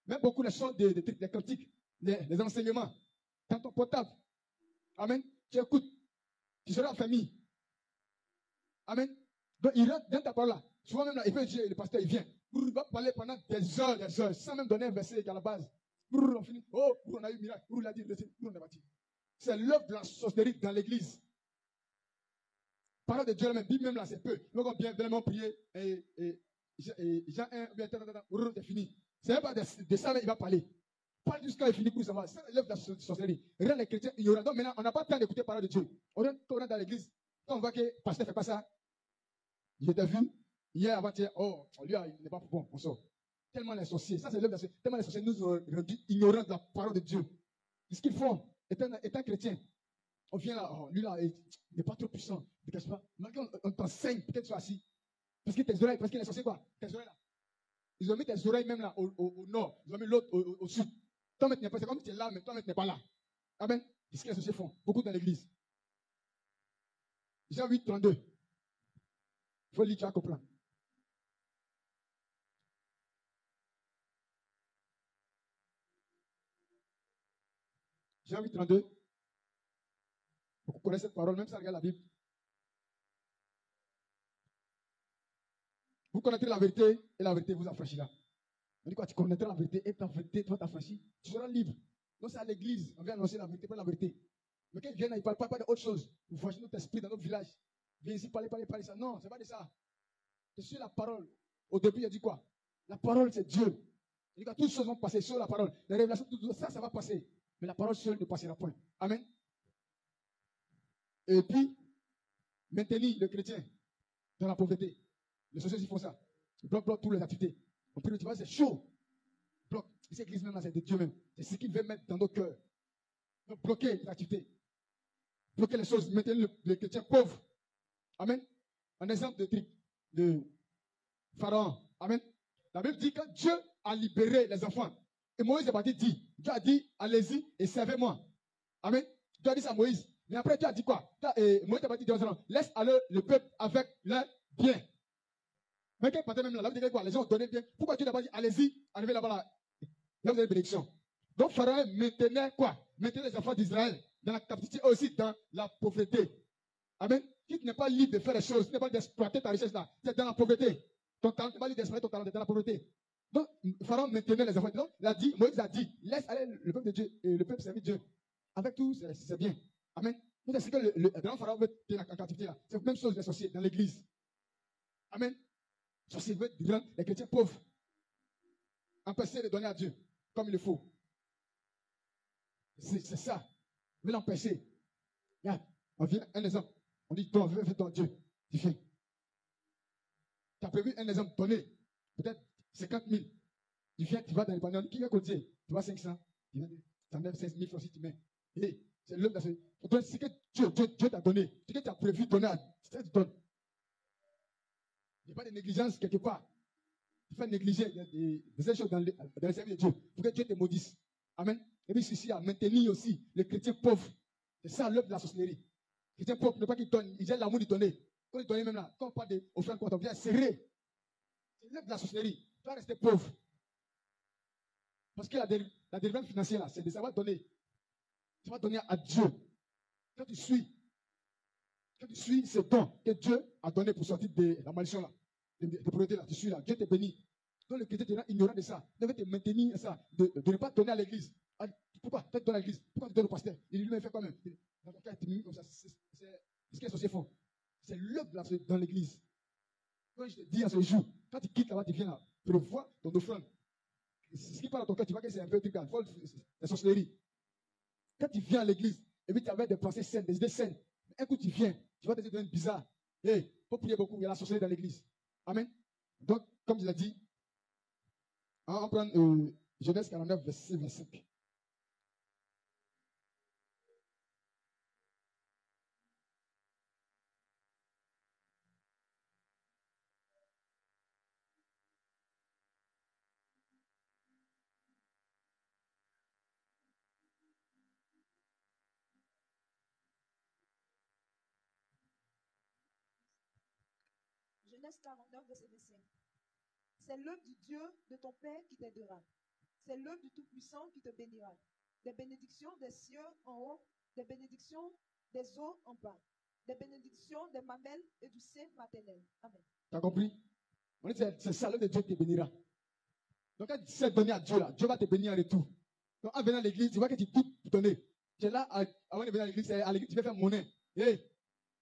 Même beaucoup les choses des cantiques, les enseignements. Dans ton portable. Amen. Tu écoutes. Tu seras en famille. Amen. Donc il rentre dans ta parole là. Souvent même là, il peut dire, le pasteur, il vient. Il va parler pendant des heures, sans même donner un verset qui est à la base. On finit. Oh, on a eu un miracle. On a dit, on a bâti. C'est l'œuvre de la sorcellerie dans l'église. Parole de Dieu, même, Bible même là, c'est peu. Donc on vient vraiment prier et Jean 1, c'est fini. Ce n'est pas de ça, il va parler. Parle jusqu'à il finit pour savoir. C'est l'œuvre de la sorcellerie. Rien les chrétiens ignorants. Donc maintenant, on n'a pas le temps d'écouter parole de Dieu. On rentre dans l'église. Quand on voit que le pasteur ne fait pas ça, il était vu hier avant-hier. Oh, lui, il n'est pas bon, on sort. Tellement les sorciers, ça c'est l'œuvre de la sorcellerie. Tellement les sorciers nous ont rendus ignorants de la parole de Dieu. Ce qu'ils font, étant chrétien, on vient là, oh, lui là, il n'est pas trop puissant, ne cache pas. Maintenant, on t'enseigne, peut-être tu sois assis. Parce que tes oreilles, parce qu'il est sorcier quoi? Tes oreilles là. Ils ont mis tes oreilles même là, au nord. Ils ont mis l'autre au sud. Toi, maintenant, c'est comme si tu es là, mais toi, maintenant, tu n'es pas là. Amen. C'est ce que les sorciers font. Beaucoup dans l'église. Jean 8, 32. Il faut lire, tu vas comprendre. Jean 8, 32. Vous connaissez cette parole, même ça regarde la Bible. Vous connaîtrez la vérité et la vérité vous affranchira. On dit quoi? Tu connaîtras la vérité et ta vérité toi t'affranchir. Tu seras libre. Donc c'est à l'église. On vient annoncer la vérité, pas la vérité. Mais quand ils viennent, ils ne parlent pas d'autre chose. Vous voyez notre esprit dans notre village. Viens ici, parler ça. Non, c'est pas de ça. C'est sur la parole. Au début, il a dit quoi? La parole, c'est Dieu. Il dit que toutes choses vont passer sur la parole. Les révélations, tout ça, ça va passer. Mais la parole seule ne passera point. Amen. Et puis, maintenir le chrétien dans la pauvreté. Les sociétés, ils font ça. Ils bloquent toutes les activités. On peut le dire, c'est chaud. Bloque. Cette église même là, c'est de Dieu même. C'est ce qu'il veut mettre dans nos cœurs. Donc, bloquer l'activité. Bloquer les choses. Maintenir le chrétien pauvre. Amen. Un exemple de Pharaon. Amen. La Bible dit que Dieu a libéré les enfants. Et Moïse est parti dire, Dieu a dit, allez-y et servez-moi. Amen. Dieu a dit ça à Moïse. Mais après, Dieu a dit quoi? Moïse est parti dire, laisse aller le peuple avec leurs biens. Mais quand il partait même là, la Bible dit quoi? Les gens ont donné bien. Pourquoi Dieu n'a pas dit, allez-y, arrivez là-bas là. Là, vous avez une bénédiction. Donc, Pharaon maintenait quoi? Maintenait les enfants d'Israël dans la captivité aussi dans la pauvreté. Amen. Si tu n'es pas libre de faire les choses, tu n'es pas d'exploiter ta richesse là, c'est dans la pauvreté. Ton talent, tu n'es pas libre d'exploiter ton talent, c'est dans la pauvreté. Donc, Pharaon maintenait les enfants. Donc, Moïse a dit, laisse aller le peuple de Dieu, et le peuple servir Dieu. Avec tout, c'est bien. Amen. Donc, c'est ce que le grand Pharaon veut tenir en captivité là. C'est la même chose associée dans l'église. Amen. Sorcier veut rendre les chrétiens pauvres. Empêcher de donner à Dieu comme il le faut. C'est ça. Il veut l'empêcher. Regarde, on vient un exemple. On dit, toi, fais ton Dieu. Tu fais. Tu as prévu un exemple donné. Peut-être 50 000. Tu viens, tu vas dans les paniers. Qui va cotiser? Tu vas 500. Tu enlèves 16 000 francs si tu mets. Et c'est l'homme dans ce. C'est ce que Dieu t'a donné. Ce que tu as prévu donner à C'est ça que tu donnes. Il n'y a pas de négligence quelque part. Tu fais négliger des choses dans le service de Dieu pour que Dieu te maudisse. Amen. Et puis ceci a maintenu aussi les chrétiens pauvres. C'est ça l'œuvre de la sorcellerie. Les chrétiens pauvres, ne pas qu'ils donnent, ils aiment l'amour de donner. Quand ils donnent même là, quand on parle d'offrande, quand on vient serrer, c'est l'œuvre de la sorcellerie. Tu vas rester pauvre. Parce que la délivrance financière là, c'est de savoir donner. Tu vas donner à Dieu. Quand tu suis ce don que Dieu a donné pour sortir de la malédiction là, de pauvreté là, tu suis là, Dieu te bénit. Donc le chrétien te rend ignorant de ça. Il devait te maintenir ça, de ne pas donner à l'église. Pourquoi tu donnes à l'église? Pourquoi tu donnes au pasteur? Il lui-même fait quand même. Dans ton cas, il te mis comme ça. C'est ce qui est censé faire. C'est l'œuvre dans l'église. Quand je te dis à ce jour, quand tu quittes là-bas, tu viens là, prévois ton offrande. Ce qui parle dans ton cœur, tu vois que c'est un peu truc là, la sorcellerie. Quand tu viens à l'église, et puis tu avais des pensées saines, des idées saines, un coup tu viens, tu vas te dire bizarre. Hey, faut prier beaucoup, il y a la sorcellerie dans l'église. Amen. Donc, comme je l'ai dit, on prend Genèse 49, verset 25. Genèse 49, verset 25. C'est l'œuvre du Dieu de ton Père qui t'aidera. C'est l'œuvre du Tout-Puissant qui te bénira. Des bénédictions des cieux en haut, des bénédictions des eaux en bas, des bénédictions des mamelles et du sein maternel. Amen. Tu as compris? On dit c'est ça l'œuvre de Dieu qui te bénira. Donc quand tu sais donner à Dieu là, Dieu va te bénir en retour. Donc en venant à l'église, tu vois que tu doutes pour donner. Tu es là, avant de venir à l'église, tu vas faire monnaie. Hey,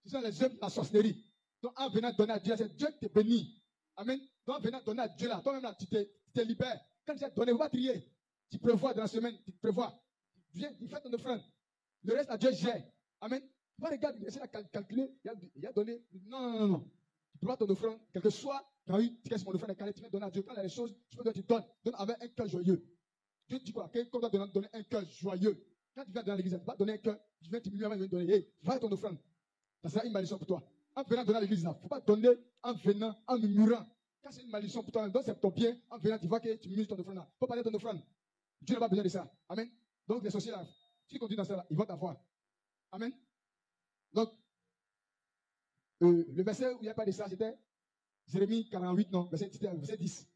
ce sont les œuvres de la sorcellerie. Donc en venant donner à Dieu, c'est Dieu qui te bénit. Amen. Donc en venant donner à Dieu là, toi-même là, tu te libères. Quand tu as donné, il ne faut pas trier. Tu prévois dans la semaine, tu prévois. Tu viens, tu fais ton offrande. Le reste à Dieu gère. Amen. Tu vas regarder, essayer de calculer, il a donné. Non. Tu prévois ton offrande, quel que soit, quand mon offrande est calé, tu viens donner à Dieu. Quand il y a des choses, tu peux donner, tu donnes. Donne avec un cœur joyeux. Dieu dit quoi? Quand tu dois donner un cœur joyeux. Quand tu viens dans l'église, tu ne vas pas donner un cœur, tu viens t'humilier avant de donner. Hey, va ton offrande. Ça sera une malédiction pour toi. En venant donner à l'église, il ne faut pas donner en venant, en murmurant. Quand c'est une malédiction pour toi, donc c'est ton bien, en venant, tu vois que tu murmures ton offrande. Il ne faut pas donner ton offrande. Dieu n'a pas besoin de ça. Amen. Donc les sorciers là, si tu continues dans ça, là, ils vont t'avoir. Amen. Donc, le verset où il n'y a pas de ça, c'était Jérémie 48, non, verset 10.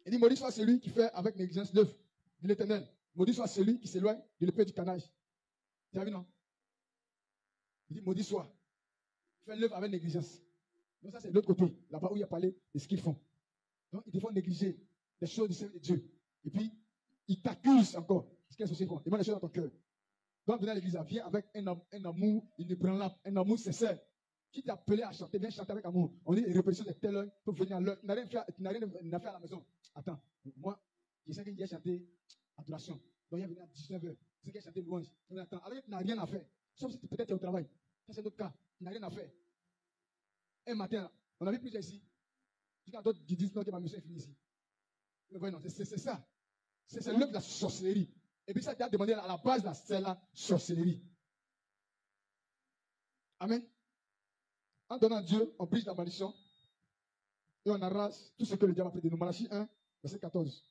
Il dit, maudit soit celui qui fait avec négligence l'œuvre de l'Éternel. Maudit soit celui qui s'éloigne de l'épée du canage. Tu as vu, non? Il dit, maudit soit. Fais l'œuvre avec négligence. Donc ça, c'est de l'autre côté, là-bas où il a parlé de ce qu'ils font. Donc, ils te font négliger les choses du Seigneur de Dieu. Et puis, ils t'accusent encore. Ce qu'est-ce que c'est quoi? Ils mettent les choses dans ton cœur. Donc, venir à l'église, viens avec un amour inébranlable, un amour sincère. Qui t'a appelé à chanter, viens chanter avec amour. On dit, répétition de telle heure pour venir à l'heure. Tu n'as rien à faire à la maison. Attends, moi, je sais qu'il y a chanté adoration. Donc, il y a venu à 19h. Je sais qu'il y a chanté louange. Donc, attends, alors tu n'as rien à faire. Sauf si peut-être tu es au travail. Ça, c'est notre cas. Tu n'as rien à faire. Un matin, on a vu plusieurs ici. Jusqu'à d'autres qui disent non, que ma mission est finie ici. Mais voyez, non, c'est ça. C'est l'œuvre de la sorcellerie. Et puis ça, tu as demandé à la base, là, c'est la sorcellerie. Amen. En donnant à Dieu, on brise la malédiction et on arrache tout ce que le diable a fait de nous. Malachie 1, verset 14.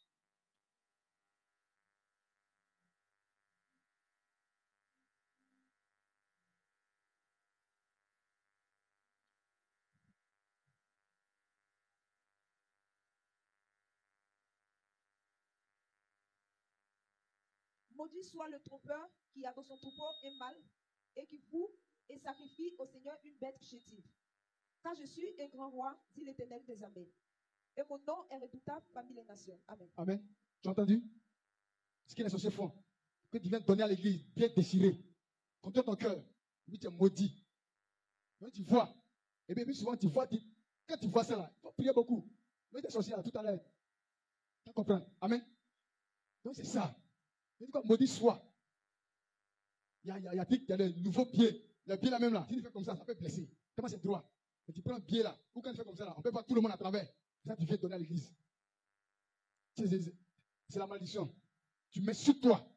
Maudit soit le trompeur qui a dans son troupeau un mâle et qui fout et sacrifie au Seigneur une bête chétive. Car je suis un grand roi, dit l'Éternel des armées. Et mon nom est redoutable parmi les nations. Amen. Amen. Tu as entendu? Ce que les sorciers font. Que tu viens donner à l'église, bien désiré. Contre ton cœur. Et puis tu es maudit. Donc tu vois. Et bien souvent tu vois, quand tu vois ça là, il faut prier beaucoup. Mais des sorciers là, tout à l'heure. Tu comprends? Amen. Donc c'est ça. Il dit quoi? Maudit soit. Il y a le nouveau pied. Le pied là même là. Si tu fais comme ça peut blesser. Comment c'est droit? Et tu prends un pied là. Ou quand tu fais comme ça là, on peut voir tout le monde à travers. Ça, tu viens donner à l'église. C'est la malédiction. Tu mets sur toi.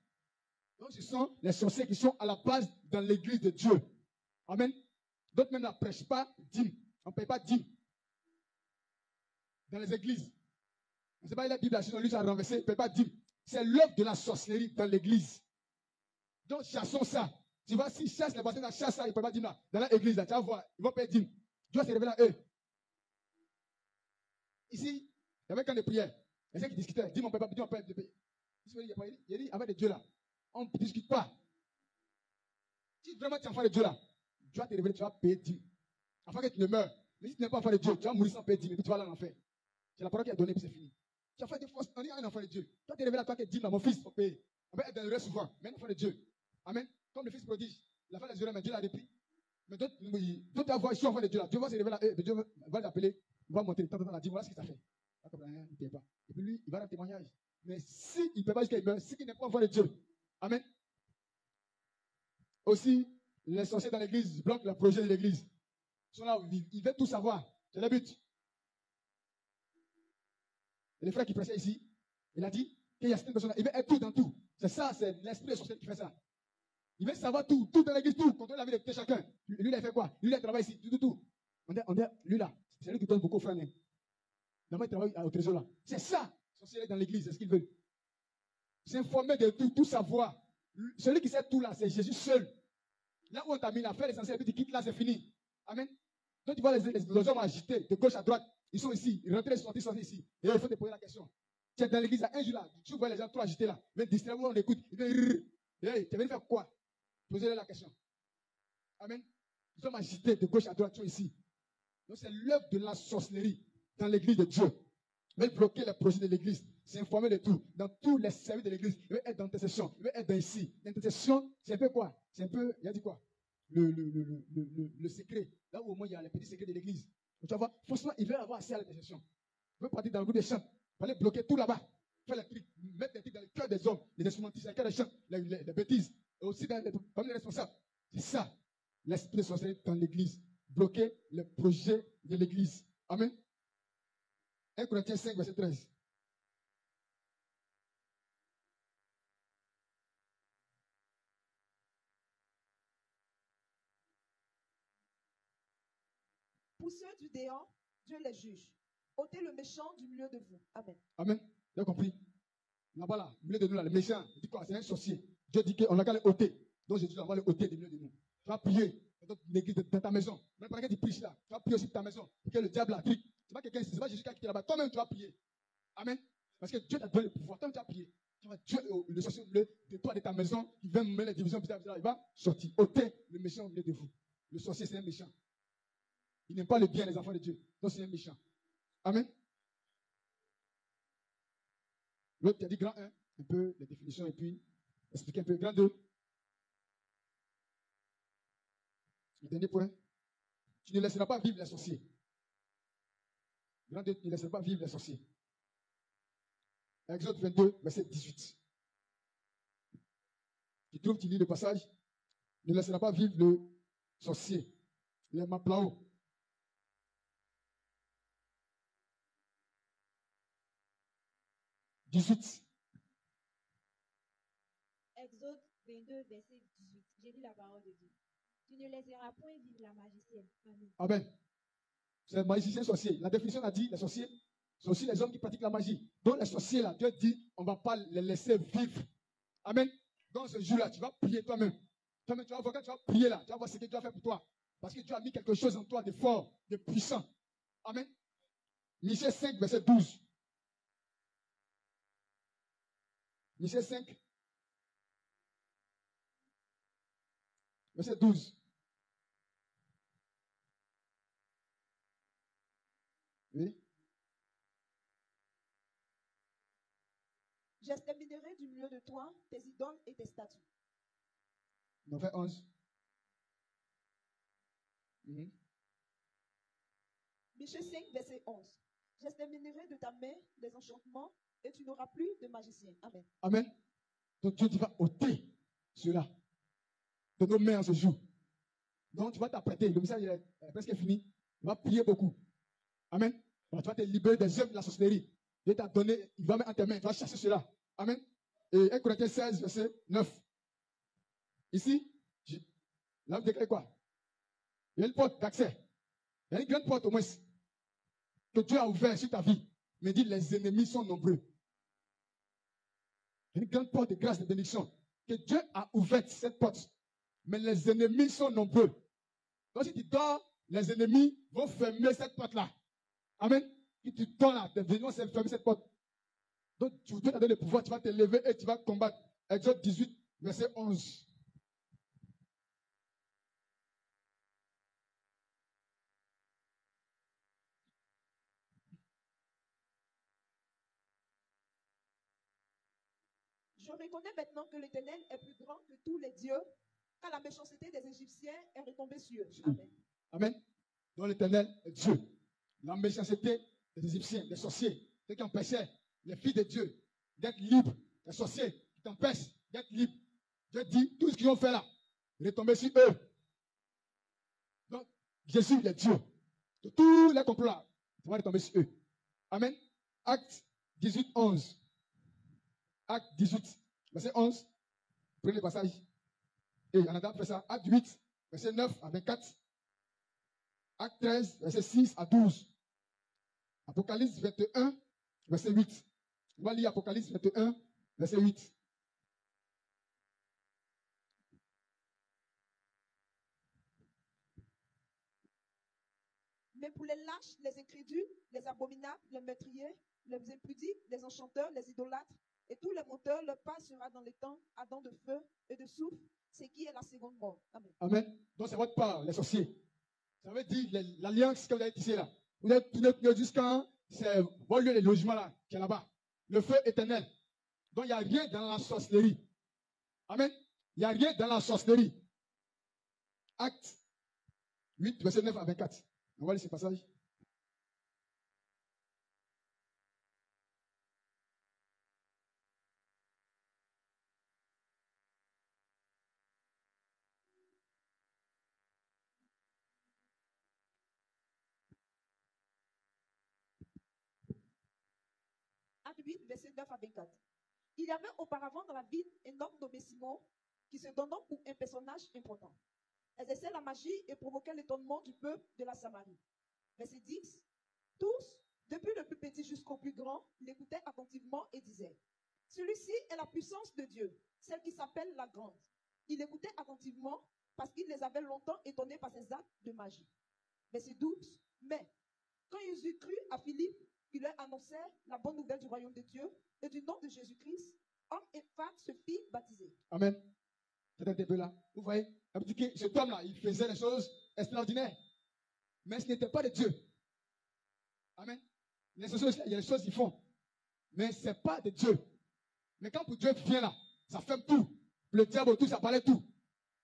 Donc, ce sont les sorciers qui sont à la base dans l'église de Dieu. Amen. D'autres même ne prêchent pas dîme. On ne paye pas dîme dans les églises. On ne sait pas la Bible, sinon lui, ça a renversé, il ne paye pas dîme. C'est l'œuvre de la sorcellerie dans l'église. Donc, chassons ça. Tu vois, s'ils chassent les personnes, chassent ça, ils ne peuvent pas dîme là. Dans l'église, là, tu vas voir, ils vont payer dîme. Dieu va se révéler à eux. Ici, il y avait quand des prières. Il y a ceux qui discutaient. Dîme, on ne paye pas, dîme, on paye. Il dit, avec des dieux là, on ne discute pas. Si vraiment tu es enfant de Dieu là, Dieu va te révéler, tu vas payer dîme. Afin que tu ne meurs. Mais si tu n'es pas enfant de Dieu, tu vas mourir sans payer dîme et puis tu vas aller en enfer. C'est la parole qui a donné, puis c'est fini. Tu as fait des fausses, on dit un enfant de Dieu. Toi, tu es révélé à toi que dîme, mon fils, faut payer. On va être dans le reste souvent, mais un enfant de Dieu. Amen. Comme le fils prodige. Il a fait les erreurs, mais Dieu l'a repris. Mais d'autres voix, je suis enfant de Dieu là. Dieu va se révéler à eux, mais Dieu va l'appeler, il va monter, tant, la dîme, voilà ce qu'il t'a fait. Il ne paye pas. Et puis lui, il va rendre témoignage. Mais s'il ne paye pas jusqu'à il meurt, c'est qu'il n'est pas enfant de Dieu. Amen. Aussi, les sorciers dans l'église bloquent le projet de l'église. Ils sont là, ils veulent tout savoir. C'est le but. Et le frère qui prêchait ici, il a dit qu'il y a certaines personnes, il veut être tout dans tout. C'est ça, c'est l'esprit de sorcier qui fait ça. Il veut savoir tout, tout dans l'église, tout, contrôler la vie de chacun. Lui, il a fait quoi? Lui, il a travaillé ici, tout. On dit, lui là, c'est lui qui donne beaucoup aux frères. D'abord, il travaille au trésor là. C'est ça, sorcier dans l'église, c'est ce qu'il veut. S'informer de tout, tout savoir. Celui qui sait tout là, c'est Jésus seul. Là où on t'a mis là, faire l'essentiel, et puis tu quittes là, c'est fini. Amen. Donc tu vois les hommes agités, de gauche à droite, ils sont ici, ils rentrent, ils sortent ici. Et là, il faut te poser la question. Tu es dans l'église, un jour là, tu vois les gens trop agités là, mais distraits, on écoute, ils disent, hey, tu es venu faire quoi? Posez-leur la question. Amen. Ils sont agités de gauche à droite, ils sont ici. Donc c'est l'œuvre de la sorcellerie dans l'église de Dieu. Il veut bloquer les projets de l'église, s'informer de tout, dans tous les services de l'église. Il veut être dans l'intercession, il veut être dans ici. L'intercession, c'est un peu quoi? C'est un peu, il a dit quoi? Le secret. Là où au moins il y a les petits secrets de l'église. Tu vas voir, forcément, il veut avoir accès à l'intercession. Il veut partir dans le groupe des chants. Il va aller bloquer tout là-bas. Faire les trucs, mettre les trucs dans le cœur des hommes, les instrumentistes, dans le cœur des chants, les bêtises. Et aussi parmi les responsables. C'est ça, l'esprit de sorcellerie dans l'église. Bloquer les projets de l'église. Amen. 1 Corinthiens 5, verset 13. Pour ceux du déant, Dieu les juge. Ôtez le méchant du milieu de vous. Amen. Amen. Tu as compris? Là-bas, là, au milieu de nous, là, le méchant, il dit quoi? C'est un sorcier. Dieu dit qu'on a qu'à le ôter. Donc Jésus, on va le ôter du milieu de nous. Tu vas prier dans ta maison. Même pendant que tu prises là, tu vas prier aussi pour ta maison. Pour que le diable la trique. C'est pas quelqu'un, c'est pas Jésus qui a quitté là-bas. Toi-même, tu vas prier. Amen. Parce que Dieu t'a donné le pouvoir. Toi-même, tu vas prier. Tu vas Dieu, le sorcier de toi, de ta maison, qui vient mener les divisions, il va sortir. Ôter le méchant au milieu de vous. Le sorcier, c'est un méchant. Il n'aime pas le bien des enfants de Dieu. Donc c'est un méchant. Amen. L'autre qui a dit grand 1, un peu les définitions et puis expliquer un peu. Grand 2. Le dernier point. Tu ne laisseras pas vivre les sorciers. Grand 2, tu ne laisseras pas vivre les sorciers. Exode 22, verset 18. Tu lis le passage. Ne laisseras pas vivre le sorcier. Le maplao. Exode 22, verset 18. J'ai lu la parole de Dieu. Tu ne laisseras point vivre la magicienne. Amen. Amen. C'est le magicien sorcier. La définition a dit, les sorciers, c'est aussi les hommes qui pratiquent la magie. Donc les sorciers là, Dieu dit, on ne va pas les laisser vivre. Amen. Dans ce jour-là, tu vas prier toi-même. Toi-même, tu vas voir quand tu vas prier là, tu vas voir ce que Dieu a fait pour toi. Parce que Dieu a mis quelque chose en toi de fort, de puissant. Amen. Michée 5, verset 12. Michée 5, verset 12. Oui. J'exterminerai du milieu de toi tes idoles et tes statues. Verset 11. Michée 5, verset 11. J'exterminerai de ta main les enchantements et tu n'auras plus de magicien. Amen. Amen. Donc Dieu va ôter cela de nos mains en ce jour. Donc tu vas t'apprêter. Le message est presque fini. Tu vas prier beaucoup. Amen. Donc, tu vas te libérer des œuvres de la sorcellerie. Dieu t'a donné, il va mettre en tes mains. Tu vas chasser cela. Amen. Et 1 Corinthiens 16, verset 9. Ici, là vous déclarez quoi? Il y a une porte d'accès. Il y a une grande porte au moins que Dieu a ouverte sur ta vie. Mais il dit, les ennemis sont nombreux. Il y a une grande porte de grâce, de bénédiction. Que Dieu a ouverte cette porte. Mais les ennemis sont nombreux. Donc si tu dors, les ennemis vont fermer cette porte-là. Amen. Si tu dors là, les ennemis vont fermer cette porte. Donc Dieu t'a donné le pouvoir, tu vas te lever et tu vas combattre. Exode 18, verset 11. Je reconnais maintenant que l'Éternel est plus grand que tous les dieux, car la méchanceté des Égyptiens est retombée sur eux. Amen. Amen. Donc l'Éternel est Dieu. La méchanceté des Égyptiens, des sorciers, ceux qui empêchaient les filles de Dieu d'être libres, les sorciers qui t'empêchent d'être libres. Dieu dit, tout ce qu'ils ont fait là, retomber sur eux. Donc, Jésus est Dieu. De tous les complots là, ça va retomber sur eux. Amen. Acte 18, 11. Acte 18, verset 11. Prenez le passage. Et en attendant, après ça, Acte 8, verset 9 à 24. Acte 13, verset 6 à 12. Apocalypse 21, verset 8. On va lire Apocalypse 21, verset 8. Mais pour les lâches, les incrédules, les abominables, les meurtriers, les impudiques, les enchanteurs, les idolâtres, et tous les menteurs, leur part sera dans les temps ardents de feu et de soufre, ce qui est la seconde mort. Amen. Amen. Donc c'est votre part, les sorciers. Ça veut dire l'alliance que vous avez tissée là. Vous êtes tenu jusqu'à c'est votre lieu de logement là, qui est là-bas. Le feu éternel. Donc il n'y a rien dans la sorcellerie. Amen. Il n'y a rien dans la sorcellerie. Acte 8, verset 9 à 24. On va lire ce passage. Acte 8, verset 9 à 24. Il y avait auparavant dans la ville un homme nommé Simon qui se donnant pour un personnage important. Exerçait la magie et provoquait l'étonnement du peuple de la Samarie. Verset 10. Tous, depuis le plus petit jusqu'au plus grand, l'écoutaient attentivement et disaient, celui-ci est la puissance de Dieu, celle qui s'appelle la grande. Il écoutait attentivement parce qu'il les avait longtemps étonnés par ses actes de magie. Verset 12. Mais quand ils eurent cru à Philippe, qui leur annonçait la bonne nouvelle du royaume de Dieu et du nom de Jésus-Christ, homme et femme se firent baptiser. Amen. C'est un peu là. Vous voyez, cet homme-là, il faisait des choses extraordinaires. Mais ce n'était pas de Dieu. Amen. Il y a des choses qu'ils font. Mais ce n'est pas de Dieu. Mais quand pour Dieu vient là, ça ferme tout. Le diable, tout, ça parlait tout.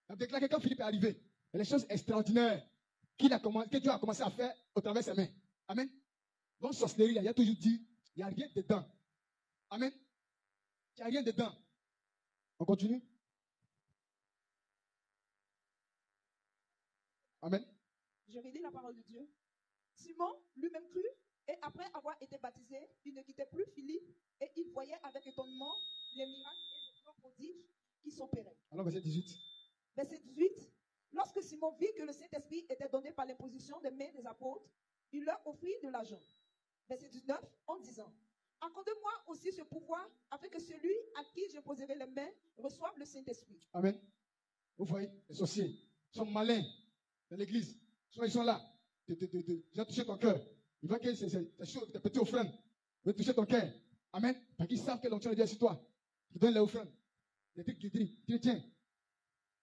Ça déclare que quand Philippe est arrivé, il y a des choses extraordinaires que Dieu a commencé à faire au travers de ses mains. Amen. Dans sorcellerie, il y a toujours dit, il n'y a rien dedans. Amen. Il n'y a rien dedans. On continue. Amen. Je relis la parole de Dieu. Simon lui-même crut, et après avoir été baptisé, il ne quittait plus Philippe, et il voyait avec étonnement les miracles et les grands prodiges qui s'opéraient. Alors, verset 18. Verset 18. Lorsque Simon vit que le Saint-Esprit était donné par l'imposition des mains des apôtres, il leur offrit de l'argent. Verset 19, en disant, accordez-moi aussi ce pouvoir, afin que celui à qui j'imposerai les mains reçoive le Saint-Esprit. Amen. Vous voyez, les sorciers sont malins dans l'église. Soit ils sont là. Ils ont touché ton cœur. Ils voient que c'est chaud, tes petites offrandes. Ils veulent toucher ton cœur. Amen. Parce qu'ils savent que l'onction de Dieu est sur toi. Ils donnent les offrandes. Les trucs qui disent, tu les tiens.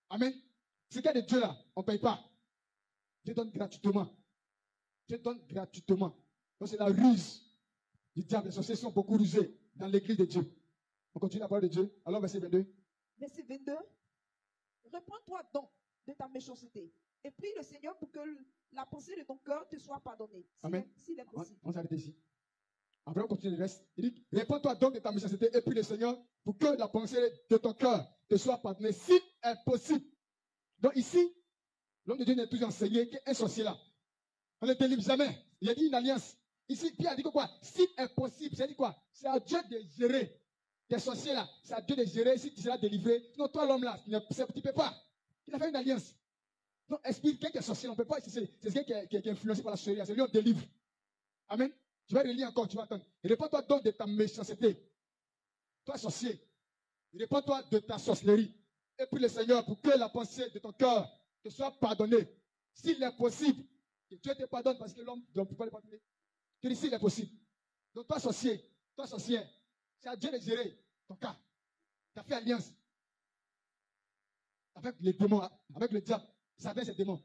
Amen. Ce qu'il y a de Dieu là, on ne paye pas. Dieu donne gratuitement. Dieu donne gratuitement. Donc c'est la ruse du diable. Les sorciers sont beaucoup rusés dans l'église de Dieu. On continue la parole de Dieu. Alors, verset 22. Verset 22. Répands-toi donc de ta méchanceté et prie le Seigneur pour que la pensée de ton cœur te soit pardonnée. Amen. S'il est possible. On s'arrête ici. Après, on continue le reste. Il dit, répands-toi donc de ta méchanceté et prie le Seigneur pour que la pensée de ton cœur te soit pardonnée, si est possible. Donc ici, l'homme de Dieu n'est plus enseigné qu'un sorcier là. On ne te livre jamais. Il a dit une alliance. Ici, Pierre a dit quoi? Si est possible, c'est dit quoi? C'est à Dieu de gérer. Tes sorciers là, c'est à Dieu de gérer si tu seras délivré. Sinon, toi l'homme là, tu ne peux pas. Il a fait une alliance. Donc, esprit, quelqu'un qui est sorcier, on ne peut pas, c'est quelqu'un qui est influencé par la sorcellerie. C'est lui, on délivre. Amen. Tu vas relire encore, tu vas attendre. Et réponds-toi donc de ta méchanceté. Toi, sorcier, réponds-toi de ta sorcellerie. Et prie le Seigneur pour que la pensée de ton cœur te soit pardonnée. S'il est possible, que Dieu te pardonne parce que l'homme ne peut pas le pardonner. Tu dis s'il est possible. Donc, toi, sorcier, c'est à Dieu de gérer ton cas. Tu as fait alliance avec les démons, avec le diable. Satan, c'est démon.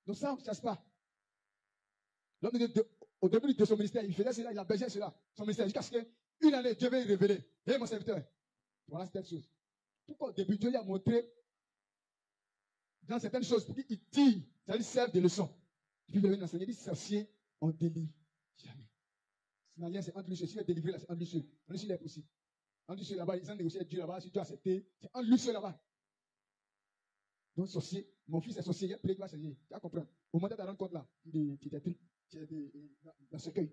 Donc, ça, on ne chasse pas. L'homme, au début de son ministère, il faisait cela, il a bergé cela, son ministère, jusqu'à ce qu'une année, Dieu veuille révéler. Hé, mon serviteur, voilà cette chose. Pourquoi au début, Dieu lui a montré dans certaines choses, pour qu'il tire, ça lui sert de leçon. Puis il vient enseigner, il dit, sorcier, on délivre jamais. C'est une alliance, c'est entre lui, si tu veux délivrer, c'est entre lui, entre lui, il est possible. Entre lui, là-bas, ils ont négocié avec Dieu là-bas, si tu as accepté, c'est entre lui, là-bas. Donc, sorcier, mon fils est sorcier, il a prié, il va changer. Tu vas comprendre. Au moment où tu te rends compte là, il était triste, dans ce cueil.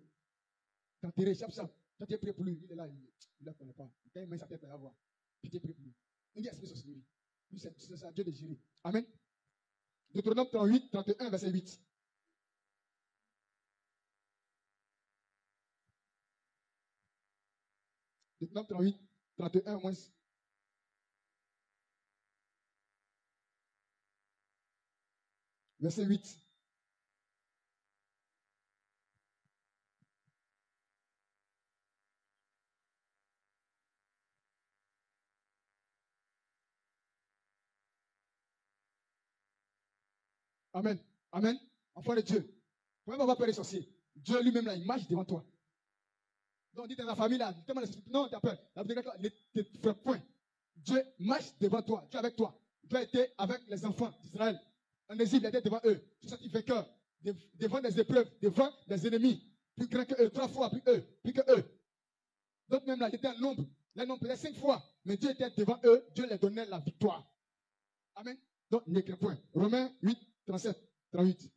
Tu as enterré, chape. Toi, tu es prêt pour lui, il est là, il ne la connaît pas. Quand il met sa tête à voir, puis tu es prêt pour lui. Il dit, esprit sorcellerie. Lui, c'est à Dieu de gérer. Amen. Deutéronome 38, 31, verset 8. Deutéronome 38, 31, moins. Verset 8. Amen. Amen. Enfant de Dieu. Pourquoi on va peur des sorciers? Dieu lui-même, là, il marche devant toi. Donc, dit dans la famille, là, non, tu as peur. Ne point. Dieu marche devant toi. Dieu est avec toi. Dieu a été avec les enfants d'Israël. En exil, il était devant eux. Tu sais, il vainqueur. Devant des épreuves, devant des ennemis. Plus grand que eux, 3 fois plus que eux. D'autres même là, ils étaient un nombre. Les nombres peut-être 5 fois. Mais Dieu était devant eux. Dieu leur donnait la victoire. Amen. Donc, n'écris point. Romains 8, 37, 38.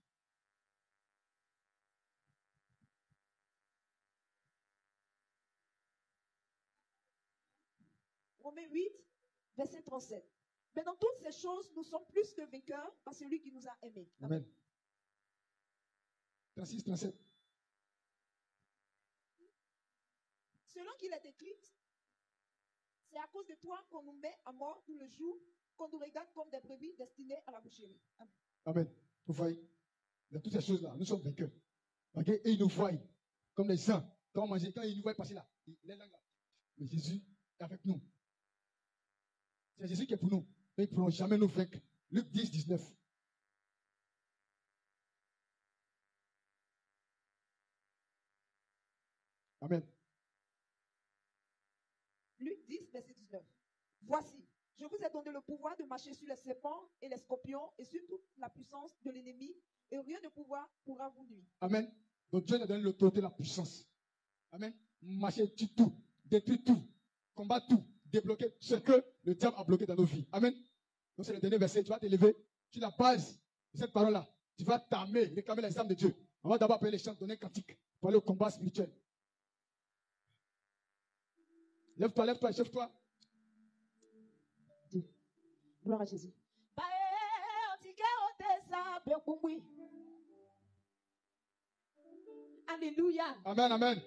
Romains 8, verset 37. Mais dans toutes ces choses, nous sommes plus que vainqueurs par celui qui nous a aimés. Amen. 36, 37. Selon qu'il est écrit, c'est à cause de toi qu'on nous met à mort tout le jour, qu'on nous regarde comme des brebis destinées à la boucherie. Amen. Amen. Vous voyez, dans toutes ces choses-là, nous sommes vainqueurs. Okay? Et ils nous voient comme les gens. Quand ils nous voient passer là, les langues là. Mais Jésus est avec nous. C'est Jésus qui est pour nous. Mais ils ne pourront jamais nous vaincre. Luc 10, 19. Amen. Luc 10, verset 19. Voici, je vous ai donné le pouvoir de marcher sur les serpents et les scorpions et sur toute la puissance de l'ennemi, et rien de pouvoir pourra vous nuire. Amen. Donc Dieu nous a donné l'autorité et la puissance. Amen. Marcher sur tout, détruire tout, combattre tout, débloquer ce que le diable a bloqué dans nos vies. Amen. Donc c'est le dernier verset. Tu vas t'élever sur la base de cette parole-là. Tu vas t'armer, réclamer les armes de Dieu. On va d'abord appeler les chants, donner un cantique pour aller au combat spirituel. Lève-toi, lève-toi, lève-toi. Gloire à Jésus. Alléluia. Amen, amen.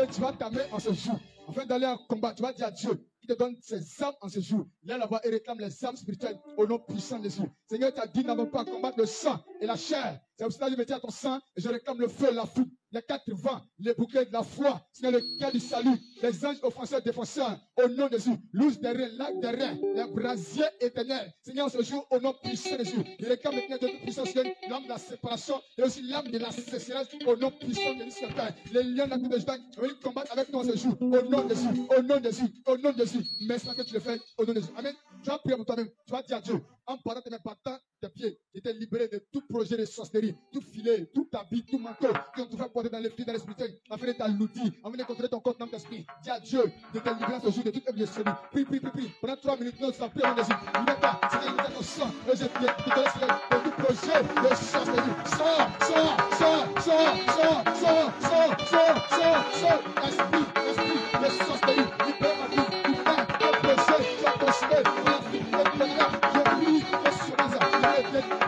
Tu vas t'amener en ce jour. Afin d'aller en combat, tu vas dire à Dieu qui te donne ses armes en ce jour. Viens là-bas et réclame les armes spirituelles au nom puissant de Jésus. Seigneur, tu as dit, nous n'avons pas à combattre le sang et la chair. C'est pour cela que je me tiens à ton sang et je réclame le feu, la foudre, les 4 vents, les boucliers de la foi, Seigneur, le cœur du salut, les anges offenseurs, défenseurs, au nom de Jésus, loose des reins, lac des reins, les brasiers éternels. Seigneur, ce jour, au nom puissant de Jésus, je réclame le Seigneur de toute puissance, l'âme de la séparation et aussi l'âme de la sécheresse, au nom puissant de Jésus, Père. Les lions de la vie de Judas veulent combattre avec nous ce jour, au nom de Jésus, au nom de Jésus, au nom de Jésus. Merci que tu le fais, au nom de Jésus. Amen. Tu vas prier pour toi-même, tu vas dire à Dieu, en parlant tes mains, partant tes pieds, tu étais libéré de tout projet de sorcellerie, tout filet, tout habit, tout manteau, que tu vas porter dans les filles, dans l'esprit, afin de t'alloutir, afin de contrôler ton corps, dans ton esprit. Dis à Dieu de te libérer ce jour de toute œuvre de sorcellerie. Prie, prie, prie, prie. Pendant 3 minutes, nous sommes priés en Jésus. Libère-toi, Seigneur, libère ton sang, et je prie, de te laisser de tout projet de sorcellerie. Sors, sors, sors, sors, sors, sors, sors, sors, sors, sors. Esprit, esprit de sorcellerie, libère ma vie, libère ton projet, ton projet, la vie, le bonheur, je prie, je suis là,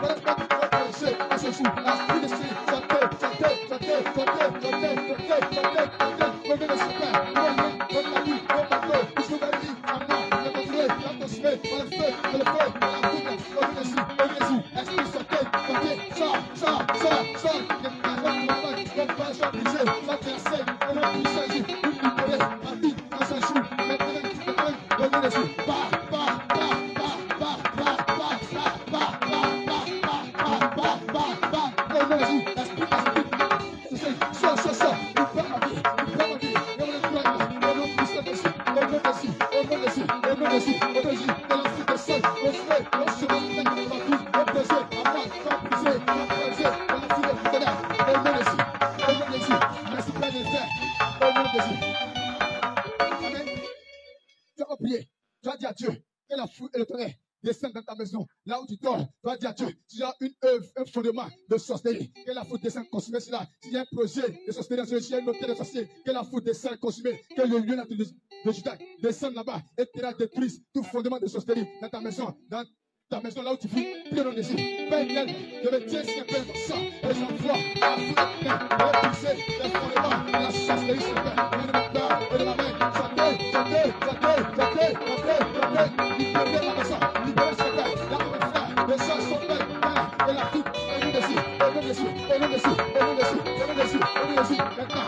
voilà ce projet, à ce jour, l'esprit de sorcellerie, là où tu dors, tu vas dire à Dieu, s'il y a une œuvre, un fondement de sorcellerie, que la foudre descende consumer cela. S'il y a un projet de sorcellerie, s'il y a une hôtel de sorcellerie, que la foudre descende consumer, que le lieu de Judas descende là-bas et te détruise tout fondement de sorcellerie dans ta maison, là où tu vis, prie au nom de Jésus. Père éternel, je me tiens sur le ton sang et j'envoie la foudre repousser les fondements de la sorcellerie sur le Père. Et de ma part et de ma main, chantez, libérez ma maison, libérez ce Père, là où mes frères, les gens sont Père, et la foudre, au nom de Jésus, au nom de Jésus, au nom de Jésus, au nom de Jésus, au nom de Jésus, au nom de Jésus, maintenant,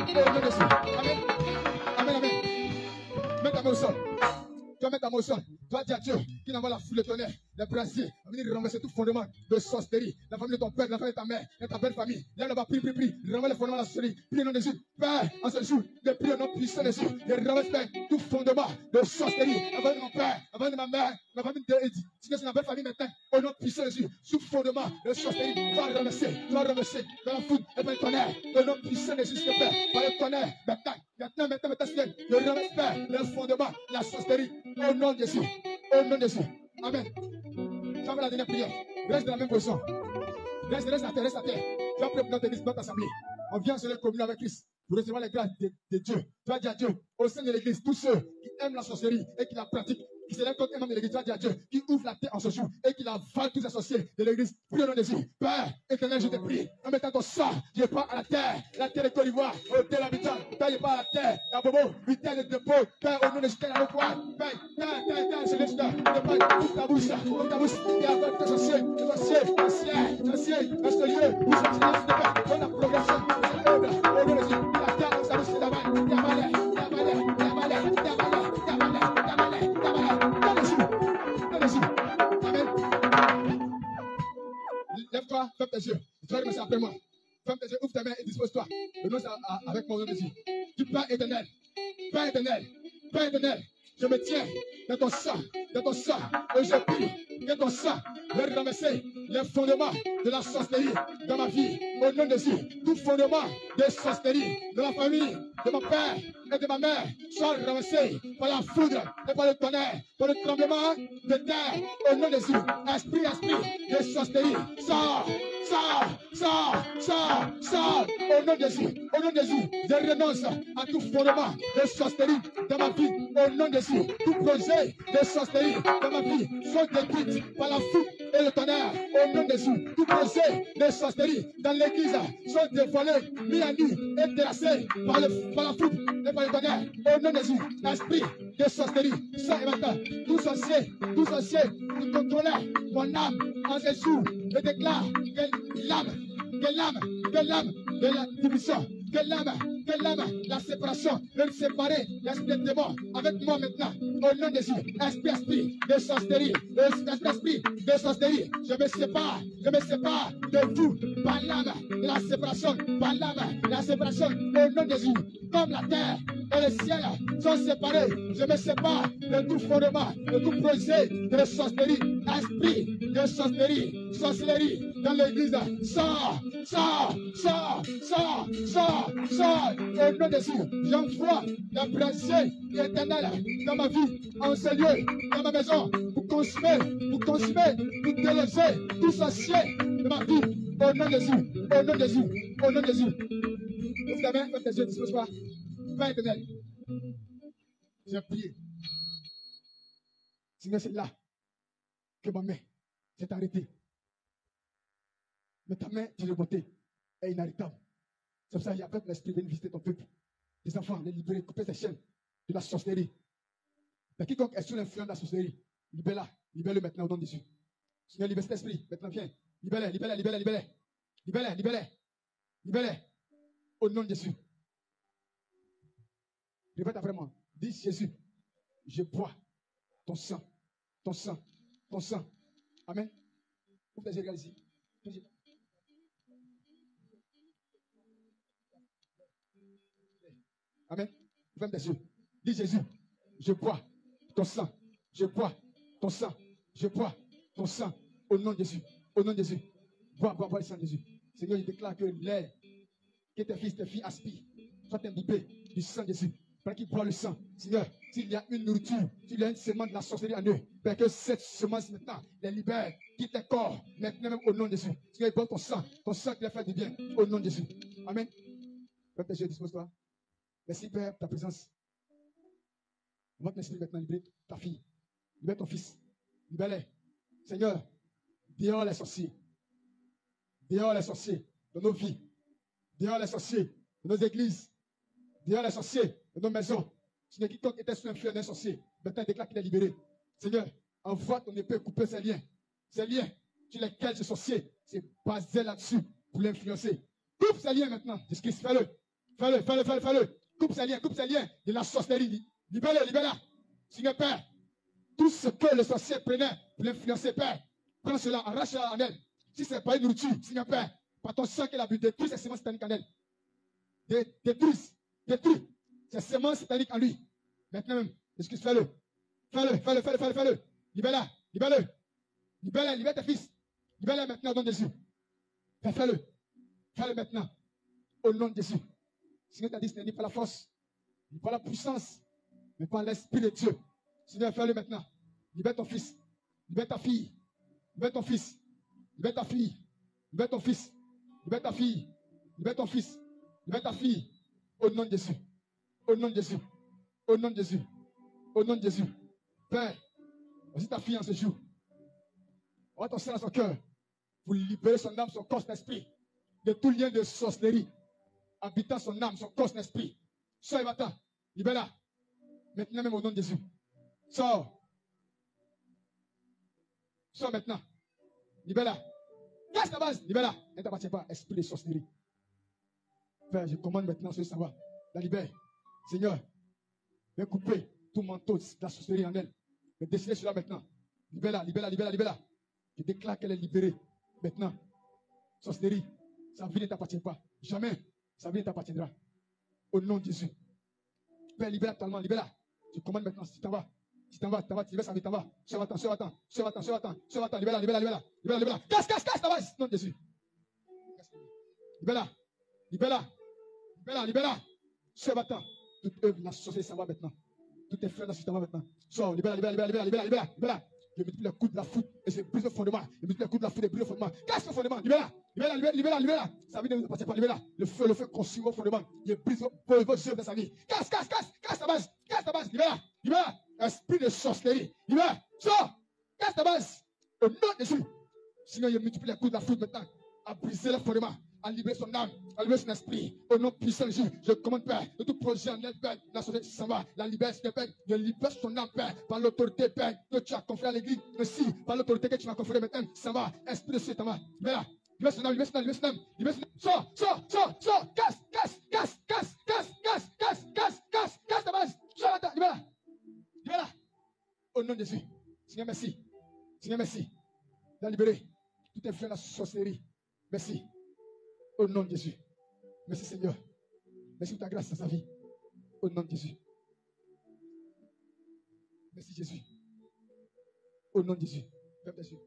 au nom de Jésus. Amen. Amen, amen. Mets ta main au sol. Tu vas mettre ta main au sol. Tu vas dire à Dieu qu'il envoie la foule de tonnerre, les brasiers, à venir renverser tout fondement de sorcellerie. La famille de ton père, la famille de ta mère, de ta belle famille. Là, là-bas, prie, renverse les fondements de la sorcellerie. Prie au nom de Jésus. Père, en ce jour, je prie au nom puissant de Jésus. Je renverse tout fondement de sorcellerie. La famille de mon père, la famille de ma mère, la famille de Eddie. Si c'est ma belle famille maintenant, au nom puissant de Jésus, sous fondement de sorcellerie, tu vas renverser dans la foule et par le tonnerre. Au nom puissant de Jésus, Père, par le tonnerre, maintenant, Seigneur, je renverse, Père, le fondement, la sorcellerie. Au nom de Jésus. Au nom de Jésus. Amen. Tu vas la dernière prière. Reste dans la même position. Reste à terre. Tu vas prier pour notre église, notre assemblée. On vient sur la communion avec Christ pour recevoir les grâces de Dieu. Tu vas dire à Dieu, au sein de l'église, tous ceux qui aiment la sorcellerie et qui la pratiquent, qui se lèvent contre un membre de l'église, tu vas dire à Dieu, qui ouvre la terre en ce jour et qui la vale tous associés de l'église. Prie au nom de Jésus. Père éternel, je te prie. En mettant ton sang, je pas à la terre de Côte d'Ivoire, au Tel Habitant. Père, je pas à la terre, la Bobo, Vitel de dépôt. Père, au nom de Jésus, la Père, c'est le Seigneur. Je parle toute ta bouche, et avec tes associés, dans ce lieu, où je suis dans la progression de cette œuvre. Au nom de Jésus, la terre, ça bouche, la main, lève-toi, ferme tes yeux. Tu vas remercier après moi. Ferme tes yeux, ouvre tes mains et dispose-toi. Renonce avec mon nom de Jésus. Du Père éternel, je me tiens dans ton sang, et je prie que ton sang va ramasser les fondements de la sorcellerie dans ma vie. Au nom de Jésus, tout fondement de sorcellerie de ma famille, de mon père et de ma mère soit ramassé par la foudre et par le tonnerre, par le tremblement de terre. Au nom de Jésus, esprit de sorcellerie, sors. Au nom de Jésus, je renonce à tout fondement de sorcellerie dans ma vie. Au nom de Jésus, tout projet de sorcellerie dans ma vie soit détruit par la foudre et le tonnerre. Au Au nom de Jésus, tout projet de sorcellerie dans l'église sont dévoilés, mis à nu et terrassés par la foudre et par le tonnerre. Au nom de Jésus, l'esprit de sorcellerie, ça et maintenant, tout sorcier qui contrôlait mon âme en ce jour, je déclare que l'âme de la division, que l'âme, la séparation, de me séparer, l'esprit de démon avec moi maintenant, au nom de Jésus, esprit de sorcellerie, esprit de sorcellerie, je me sépare de vous, par l'âme de la séparation, par l'âme de la séparation, au nom de Jésus, comme la terre et le ciel sont séparés, je me sépare de tout fondement, de tout projet de sorcellerie, esprit de sorcellerie dans l'église, sors, au nom de Jésus, j'envoie la bracerie éternelle dans ma vie, en ce lieu, dans ma maison, pour consumer, pour déloger tout sorcier de ma vie, au nom de Jésus, au nom de Jésus, au nom de Jésus. Vous avez fait tes yeux ce soir, Père éternel, j'ai prié. Seigneur, c'est là que ma main s'est arrêtée. Mais ta main, tu l'as beauté, est inarrêtable. C'est pour ça qu'il y a peuple l'esprit de visiter ton peuple. Les enfants, les libérer, couper ces chaînes de la sorcellerie. Mais quiconque est sous l'influence de la sorcellerie, libère-le maintenant au nom de Jésus. Seigneur, libère cet esprit. Maintenant, viens. Libère-le. Au nom de Jésus. Répète après moi. Dis Jésus, je bois ton sang. Amen. Vous pouvez regarder ici. Amen. Ferme tes yeux. Dis Jésus, je bois ton sang. Au nom de Jésus. Bois le sang de Jésus. Seigneur, je déclare que l'air que tes fils, tes filles aspirent soit imbibé du sang de Jésus. Pour qu'ils boivent le sang. Seigneur, s'il y a une nourriture, s'il y a une semence de la sorcellerie en eux, pour que cette semence maintenant les libère, quitte tes corps, maintenant même au nom de Jésus. Seigneur, bois ton sang qui les fait du bien, au nom de Jésus. Amen. Ferme tes yeux, dispose-toi. Merci Père pour ta présence. Votre esprit maintenant, libère ta fille, libère ton fils, libère-les. Seigneur, dehors les sorciers de nos vies, dehors les sorciers de nos églises, dehors les sorciers de nos maisons. Seigneur, quiconque était sous l'influence d'un sorcier, maintenant déclare qu'il est libéré. Seigneur, envoie ton épée couper ces liens sur lesquels ce sorcier s'est basé là-dessus pour l'influencer. Coupe ces liens maintenant, Jésus-Christ, fais-le. Coupe ces liens de la sorcellerie. Libère-le. Seigneur Père, tout ce que le sorcier prenait pour l'influencer, Père, prends cela, arrache-la en elle. Si ce n'est pas une nourriture, Seigneur Père, par ton sang qu'il a bu, détruis ces semences sataniques en elle. Détruis ces semences sataniques en lui. Maintenant même, excuse, fais-le. Libère-le. Libère tes fils. Libère-le maintenant au nom de Jésus. Fais-le maintenant. Au nom de Jésus. Seigneur t'a dit, ce n'est pas la force, ni pas la puissance, mais par l'Esprit de Dieu. Seigneur, fais-le maintenant. Libère ton fils. Libère ta fille. Libère ton fils. Libère ta fille. Libère ton fils. Libère ta fille. Libère ton fils. Libère ta fille. Au nom de Jésus. Au nom de Jésus. Au nom de Jésus. Au nom de Jésus. Père, voici ta fille en ce jour. On va ton sang dans son cœur pour libérer son âme, son corps, son esprit de tout lien de sorcellerie habitant son âme, son corps, son esprit. Sors, va-t'en. Libère-la. Maintenant même au nom de Jésus. Sors. Sors maintenant. Libère-la. Casse ta base. Libère-la. Ne t'appartient pas. Esprit de sorcellerie. Père, je commande maintenant ce savoir. La libère. Seigneur, viens couper tout manteau de la sorcellerie en elle. Mais décidez cela maintenant. Libère-la. Je déclare qu'elle est libérée. Maintenant. Sorcellerie. Sa vie ne t'appartient pas. Jamais. Sa vie ne t'appartiendra. Au nom de Jésus. Père, libère-la totalement. Libère-la. Je commande maintenant. Si tu t'en vas. Tu libères sa vie, t'en vas. Sors-va-t'en. Libère-la. Casse ta base. Au nom de Jésus. Libère-la. Sors-va-t'en. Toute œuvre, la sorcellerie s'en va maintenant. Tout est frère, s'en va maintenant. Sors, libère-la. Je multiplie le coup de la foudre et je brise le fondement. Je multiplie le coup de la foudre et brise le fondement. Casse le fondement. Libère-la. Sa vie ne vous appartient pas. Libère-la. Le feu consume vos fondements. Je brise vos œuvres de sa vie. Casse ta base. Libère-la. Esprit de sorcellerie. Libère. Sors. Casse ta base. Au nom de Jésus. Seigneur, il multiplie les coups de la foudre maintenant. À briser les fondements, à libérer son âme, à libérer son esprit. Au nom puissant de Jésus, je commande, Père, de tout projet en elle, Père, la société qui s'en va, la libère, Père, je libère son âme, Père, par l'autorité, Père, que tu as confiée à l'église, aussi, par l'autorité que tu m'as confiée maintenant, ça va, esprit de Dieu, ça va, libère, libère son âme, libère son âme, libère son âme, libère son âme, sors, casse ta base, sors là, libère, au nom de Jésus, Seigneur, merci, Seigneur, merci, de libérer toute influence de la sorcellerie, merci. Au nom de Jésus. Merci Seigneur. Merci pour ta grâce dans sa vie. Au nom de Jésus. Merci Jésus. Au nom de Jésus. Ferme tes yeux.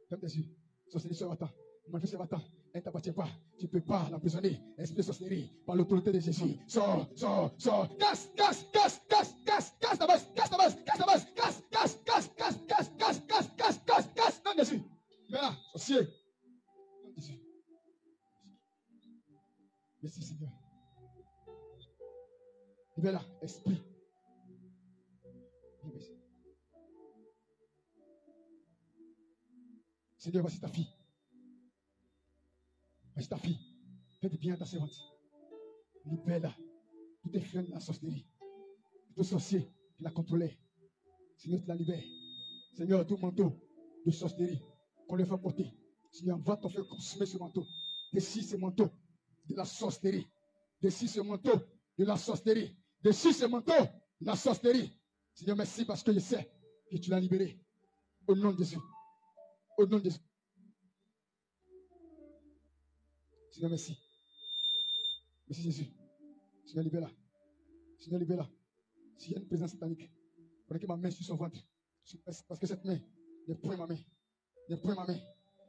Ferme tes yeux. Sorcellerie sur Vatan. Manifeste Vatan. Elle ne t'appartient pas. Tu ne peux pas l'emprisonner. Esprit de sorcellerie. Par l'autorité de Jésus. Sors. Casse ta base. Casse. Non, Jésus. Viens, sorcier. Non, Jésus. Merci Seigneur. Libère-la, esprit. Merci. Seigneur, voici ta fille. Voici ta fille. Fais du bien à ta servante. Libère-la. Tout est flemme de la sorcellerie. Tout sorcier qui la contrôlait. Seigneur, tu la libères. Seigneur, tout manteau de sorcellerie qu'on lui fait porter. Seigneur, va t'en faire consommer ce manteau. Décide ce manteau de la sorcellerie. Décide ce manteau de la sorcellerie. Décide ce manteau de la sorcellerie. Seigneur, merci parce que je sais que tu l'as libéré. Au nom de Jésus. Au nom de Jésus. Seigneur, merci. Merci Jésus. Seigneur, libère-la. Seigneur, libère-la. S'il y a une présence satanique, prenez que ma main sur son ventre. Parce que cette main ne point ma main. Ne point ma main.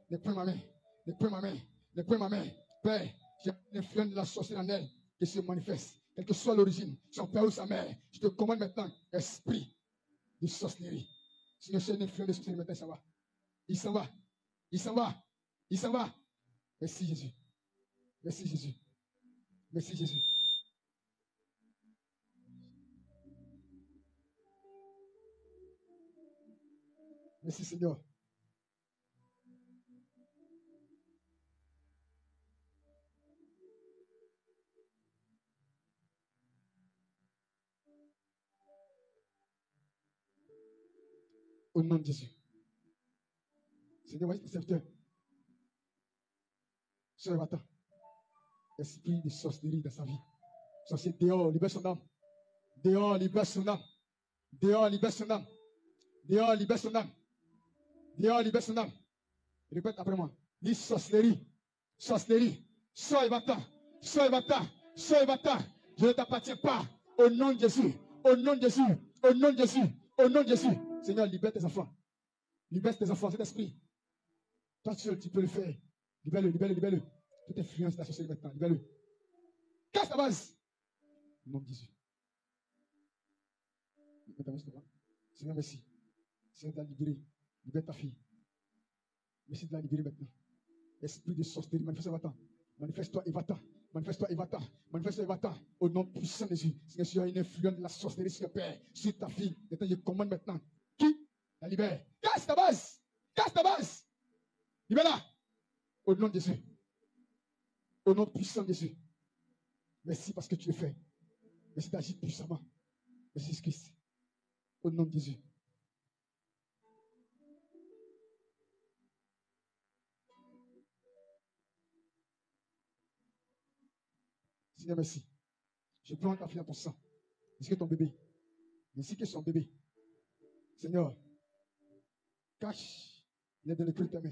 Ne point ma main. Ne point ma main. Ne point ma main. Père, j'ai l'influence de la sorcellerie en elle qui se manifeste. Quelle que soit l'origine, son père ou sa mère, je te commande maintenant, esprit de sorcellerie. Seigneur, c'est une influence de sorcellerie maintenant, ça va. Il s'en va. Il s'en va. Il s'en va. Merci Jésus. Merci Jésus. Merci Jésus. Merci Seigneur. Au nom de Jésus. Seigneur, voici ton serviteur. Sœur Vatan. Esprit de sorcellerie dans sa vie. Sorcier, dehors, libère son âme. Dehors, libère son âme. Dehors, libère son âme. Dehors, libère son âme. Dehors, libère son âme. Répète après moi. Dis sorcellerie. Sorcellerie. Sors Vatan. Sors Vatan. Sors Vatan. Je ne t'appartiens pas. Au nom de Jésus. Au nom de Jésus. Au nom de Jésus. Au nom de Jésus. Seigneur, libère tes enfants. Libère tes enfants, cet esprit. Toi seul, tu peux le faire. Libère-le, libère-le, libère-le. Toute influence de la société maintenant, libère-le. Casse ta base. Au nom de Jésus. Seigneur, merci. Seigneur, de la libérer. Libère ta fille. Merci de la libérer maintenant. Esprit de sorcellerie, manifeste-toi, Vatan. Manifeste-toi, Evata. Manifeste-toi, Evata. Manifeste-toi, Evata. Au nom puissant de Jésus. Seigneur, tu as une influence de la sorcellerie sur le Père, sur ta fille. Maintenant, je commande maintenant. Qui la libère? Casse ta base. Casse ta base. Libère-la. Au nom de Jésus. Au nom puissant de Jésus. Merci parce que tu le fais. Merci d'agir puissamment. Merci Jésus-Christ. Au nom de Jésus. Seigneur, merci. Je prends ta fille dans ton sang. Merci que ton bébé. Merci que son bébé. Seigneur, cache les dans le cœur de ta main.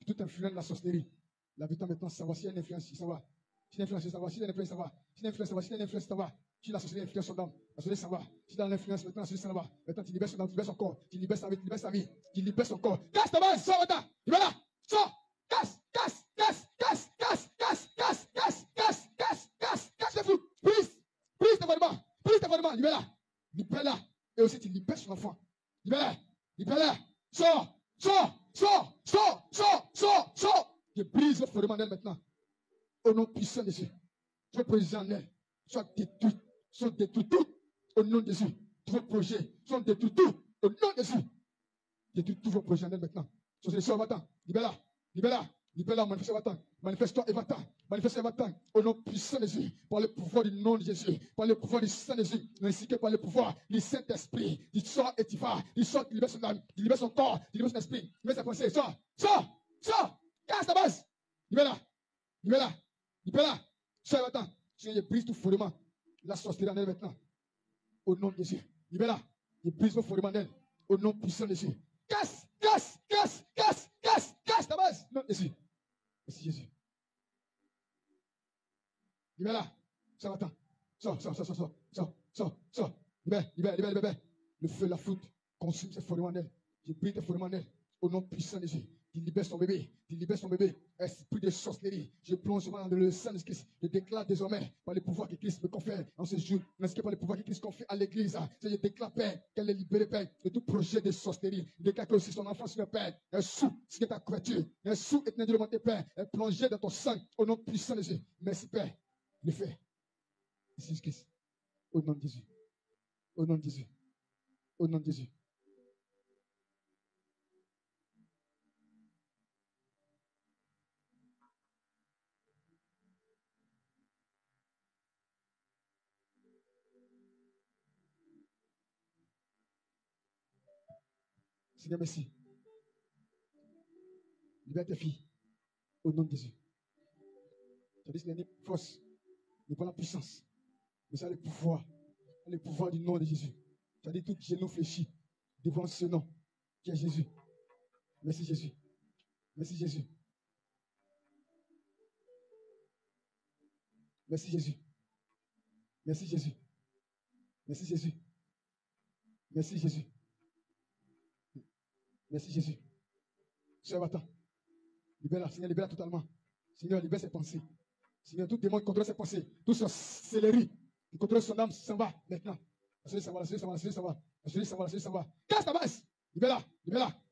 Toute influence de la sorcellerie. La vie maintenant, ça va. Si il y a une influence, ça va. Si il y a une influence, ça va. Si il y a une influence, ça va. Si il y a une influence, ça va. Si il y a une influence, ça va. Si la sorcellerie influence son âme, la sorcellerie, ça va. Si il y a l'influence, maintenant, la sorcellerie, ça va. Maintenant, tu libères son âme, tu libères son corps. Tu libères sa vie, tu libères sa vie. Tu libères son corps. Casse ta base, sors maintenant. Libère-la. Sors. Casse le fou. Brise tes fondements. Libère-la. Et aussi, tu libères son enfant. Libère-la. Sors. Je brise le fondement d'elle maintenant. Au nom puissant de Jésus. Tout projet en elle soit détruit. Soit détruit tout. Au nom de Jésus. Tous vos projets sont détruits tout. Au nom de Jésus. Détruis tous vos projets en elle maintenant. Sur les soeurs maintenant. Libère-la. Libère-la, manifeste-toi et va-t'en. Manifeste et va-t'en. Au nom puissant de Jésus, par le pouvoir du nom de Jésus, par le pouvoir du Saint de Jésus, ainsi que par le pouvoir du Saint-Esprit. Tu sors et tu vas. Tu sors, tu libères son âme, tu libères son corps, tu libères son esprit, tu libères sa pensée. Sors. Casse ta base. Libère-la. Sors et va-t'en. Je brise tout fondement. La sorcellerie en elle maintenant. Au nom de Jésus. Libère-la. Je brise tout fondement d'elle. Au nom puissant de Jésus. Casse ta base. Non, Jésus. Merci Jésus. Libère-la. Ça va-t'en. Sors. Libère. Le feu, la foudre, consume ces fondements d'elle. Je brise tes fondements d'elle. Au nom puissant de Jésus. Tu libères son bébé. Esprit de sorcellerie. Je plonge dans le sang de Christ. Je déclare désormais par le pouvoir que Christ me confère en ce jour. Ainsi que par le pouvoir que Christ confère à l'église. Je déclare, Père, qu'elle est libérée, Père, de tout projet de sorcellerie. Je déclare que aussi son enfant, sur le Père, est sous ce qui est ta couverture. Est sous éternellement tes Père. Est plongé dans ton sang. Au nom puissant de Jésus. Merci, Père. Le fait. Jésus Christ. Au nom de Jésus. Au nom de Jésus. Au nom de Jésus. Seigneur, merci. Libère tes filles. Au nom de Jésus. Tu as dit que ce n'est pas la force, n'est pas la puissance, mais c'est le pouvoir. Le pouvoir du nom de Jésus. Tu as dit tout genou fléchi devant ce nom qui est Jésus. Merci Jésus. Merci Jésus. Merci Jésus. Merci Jésus. Merci Jésus. Merci Jésus. Merci Jésus. Seigneur, va-t'en. Libère-la, Seigneur, libère-la totalement. Seigneur, libère ses pensées. Seigneur, tout démon qui contrôle ses pensées, tout ce céleri qui contrôle son âme, s'en va maintenant. La chérie s'en va. Casse ta base. Libère-la.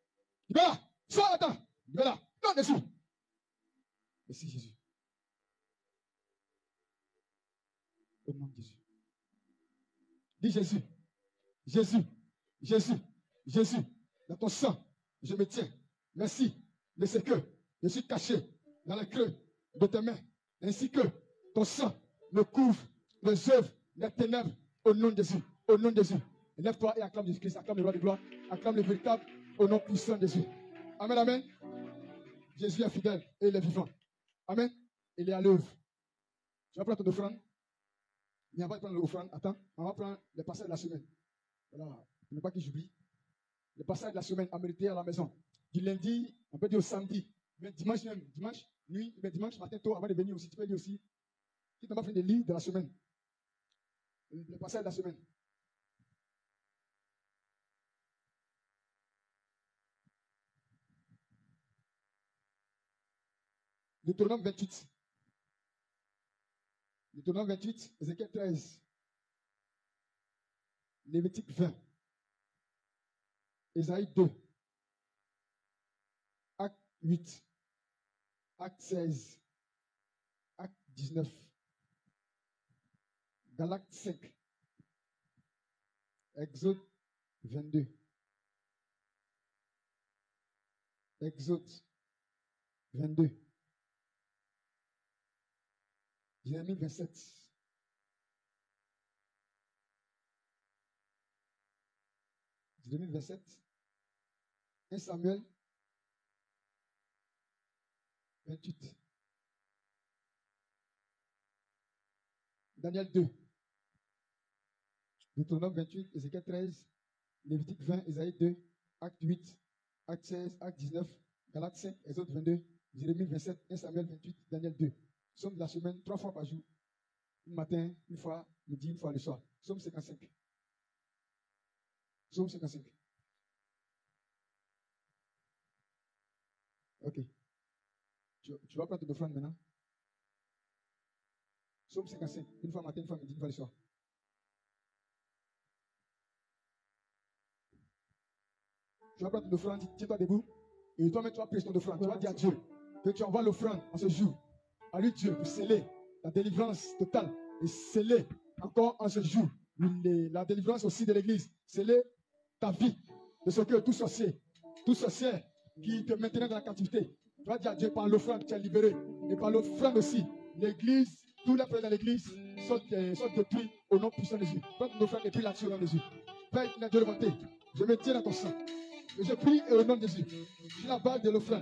Sors, attends. Libère-la. Non, Jésus. Merci Jésus. Au nom de Jésus. Dis Jésus. Dans ton sang, je me tiens. Merci. Mais c'est que je suis caché dans le creux de tes mains, ainsi que ton sang me couvre les œuvres des ténèbres. Au nom de Jésus. Au nom de Jésus. Lève-toi et acclame Jésus-Christ. Acclame le roi de gloire. Acclame le véritable au nom puissant de Jésus. Amen, amen. Jésus est fidèle et il est vivant. Amen. Il est à l'œuvre. Tu vas prendre ton offrande. Mais avant de prendre l'offrande, attends, on va prendre les passages de la semaine. Voilà. Il ne faut pas que j'oublie. Les passages de la semaine à méditer à la maison. Du lundi, on peut dire au samedi. Mais dimanche même, dimanche nuit, mais dimanche matin tôt, avant de venir aussi, tu peux lire aussi. Si tu n'as pas fait de lire de la semaine. Les passages de la semaine. Deutéronome 28. Deutéronome 28, Ézéchiel 13. Lévitique 20. Ésaïe 2. Acte 8. Acte 16. Acte 19. Galates 5. Exode 22. Exode 22. Jérémie 27. Jérémie 27. 1 Samuel 28. Daniel 2. Deutéronome 28, Ézéchiel 13, Lévitique 20, Ésaïe 2, Acte 8, Acte 16, Acte 19, Galates 5, Exode 22, Jérémie 27, 1 Samuel 28, Daniel 2. Somme de la semaine, 3 fois par jour. Un matin, une fois, midi, une fois le soir. Somme 55. Somme 55. Ok. Tu vas prendre ton offrande maintenant. Somme 55. Une fois matin, une fois midi, une fois le soir. Tu vas prendre ton offrande, tiens-toi debout. Et toi-même, tu vas prier ton offrande. Tu vas dire à Dieu que tu envoies l'offrande en ce jour. À lui, Dieu, pour sceller la délivrance totale. Et sceller encore en ce jour la délivrance aussi de l'église. Sceller ta vie. De ce que tout sorcier qui te maintenait dans la captivité, Tu vas dire à Dieu, par l'offrande, tu es libéré. Et par l'offrande aussi, l'église, tous les frères de l'église sont détruits au nom puissant de Jésus. Prends ton offrande et prie là-dessus au nom de Jésus. Père, il a Dieu levanté. Je me tiens dans ton sang. Et je prie au nom de Jésus. Je suis la base de l'offrande.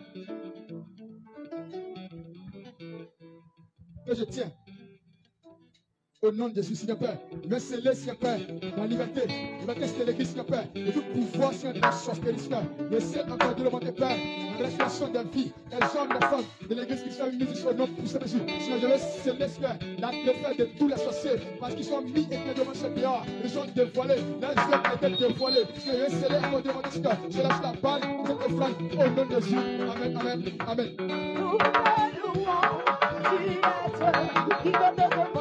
Que je tiens. Au nom de Jésus, Seigneur Père, me sceller, Seigneur Père, la liberté de l'église, Seigneur Père, et tout pouvoir, Seigneur, de la sorcellerie, Seigneur, le ciel encore de l'augmenter, Père, la résurrection des vies, des hommes, des femmes, de l'église qui sont unis au nom puissant de Jésus, Seigneur, je veux sceller, Seigneur, la défaite de tous les sorciers, parce qu'ils sont mis et bien devant ce dehors, ils sont dévoilés, leurs yeux étaient dévoilés, Seigneur, je veux sceller encore devant ce Seigneur, je lâche la balle, je te flamme, au nom de Jésus, Amen, Amen, Amen. Nous te louons, tu es Dieu, qui te demande.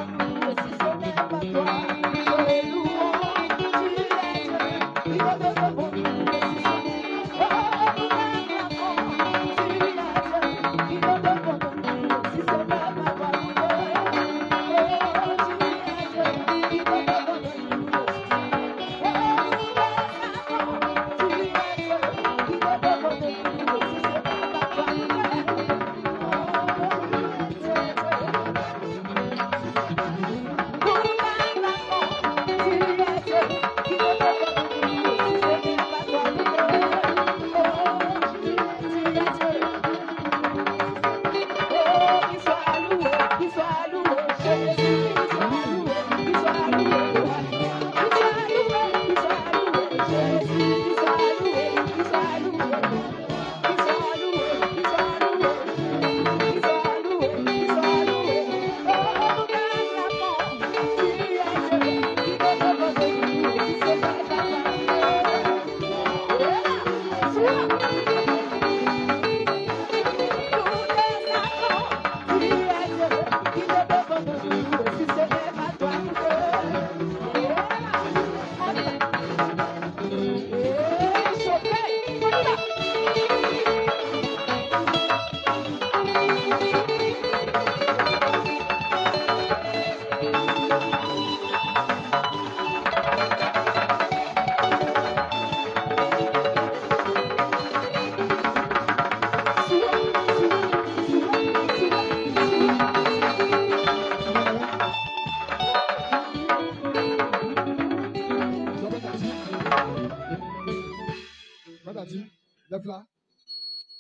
Lève là,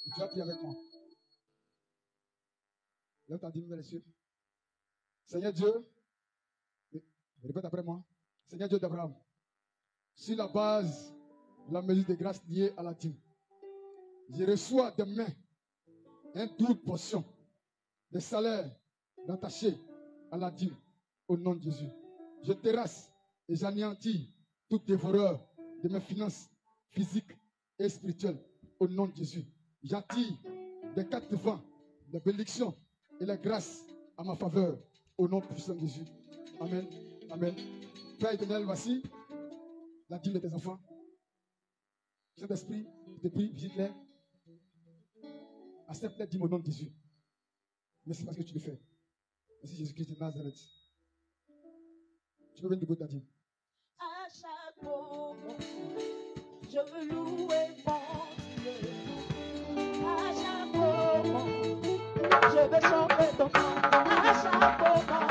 et tu vas prier avec moi. Lève ta dîme vers les cieux. Seigneur Dieu, répète après moi. Seigneur Dieu d'Abraham, sur la base de la mesure de grâce liée à la dîme, je reçois de main une double portion de salaire rattaché à la dîme au nom de Jésus. Je terrasse et j'anéantis tout dévoreur de mes finances physiques et spirituelles au nom de Jésus. J'attire des quatre vents, des bénédictions et les grâces à ma faveur au nom puissant de Jésus. Amen. Amen. Père éternel, voici la dîme de tes enfants. Saint-Esprit, je te prie, visite-les. Accepte les dîmes au nom de Jésus. Merci parce que tu le fais. Merci Jésus-Christ de Nazareth. Tu peux venir debout de ta dîme. À chaque moment, je veux louer mon Dieu. À chaque moment, je veux chanter ton nom. À chaque moment,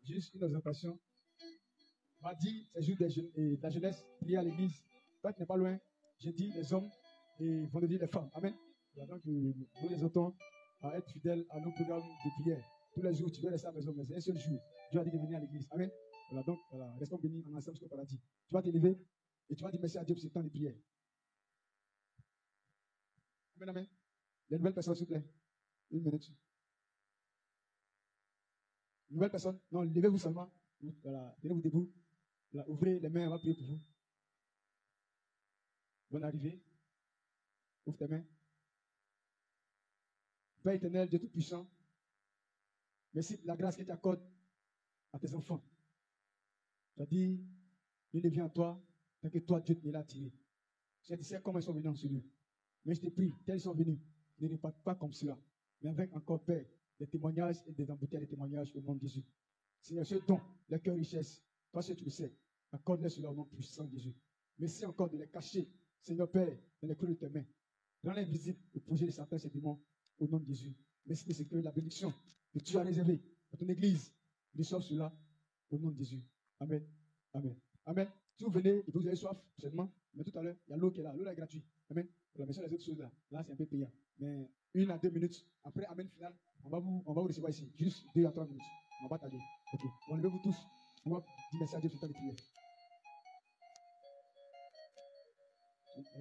Juste une observation. Mardi, c'est jour de la jeunesse, prier à l'église. Toi qui n'es pas loin, jeudi, les hommes et vendredi, les femmes. Amen. Et donc, nous les autres à être fidèles à nos programmes de prière. Tous les jours, tu veux rester à la maison, mais c'est un seul jour. Dieu a dit de venir à l'église. Amen. Voilà, donc, voilà, restons bénis en ensemble jusqu'au paradis. Tu vas t'élever et tu vas dire merci à Dieu pour ce temps de prière. Amen, amen. Les nouvelles personnes, s'il vous plaît. Une minute. Nouvelle personne, non, levez-vous seulement. Voilà, tenez-vous debout. Voilà, ouvrez les mains, on va prier pour vous. Bonne arrivée. Ouvre tes mains. Père éternel, Dieu Tout-Puissant, merci pour la grâce que tu accordes à tes enfants. Tu as dit, il ne vient à toi, tant que toi, Dieu te l'a attiré. Je sais comment ils sont venus en ce lieu. Mais je te prie, tels ils sont venus, ne reparte pas comme cela, mais avec encore, Père, des témoignages et des embouteillages des témoignages au nom de Jésus. Seigneur, ce don, le cœur richesse, toi, tu le sais, accorde-les sur leur nom puissant de Jésus. Merci encore de les cacher, Seigneur Père, dans les creux de tes mains. Rends-les visibles au projet de certains ces démons au nom de Jésus. Merci de ce que la bénédiction que tu as réservée à ton église, reçoive cela au nom de Jésus. Amen. Amen. Amen. Si vous venez et que vous avez soif, seulement, mais tout à l'heure, il y a l'eau qui est là. L'eau là est gratuite. Amen. Pour la mention des autres choses là, là c'est un peu payant. Mais 1 à 2 minutes, après Amen final, on va vous recevoir ici. Juste 2 à 3 minutes. On va t'aider. Ok. On levez-vous tous. On va dire merci à Dieu pour le temps de prière.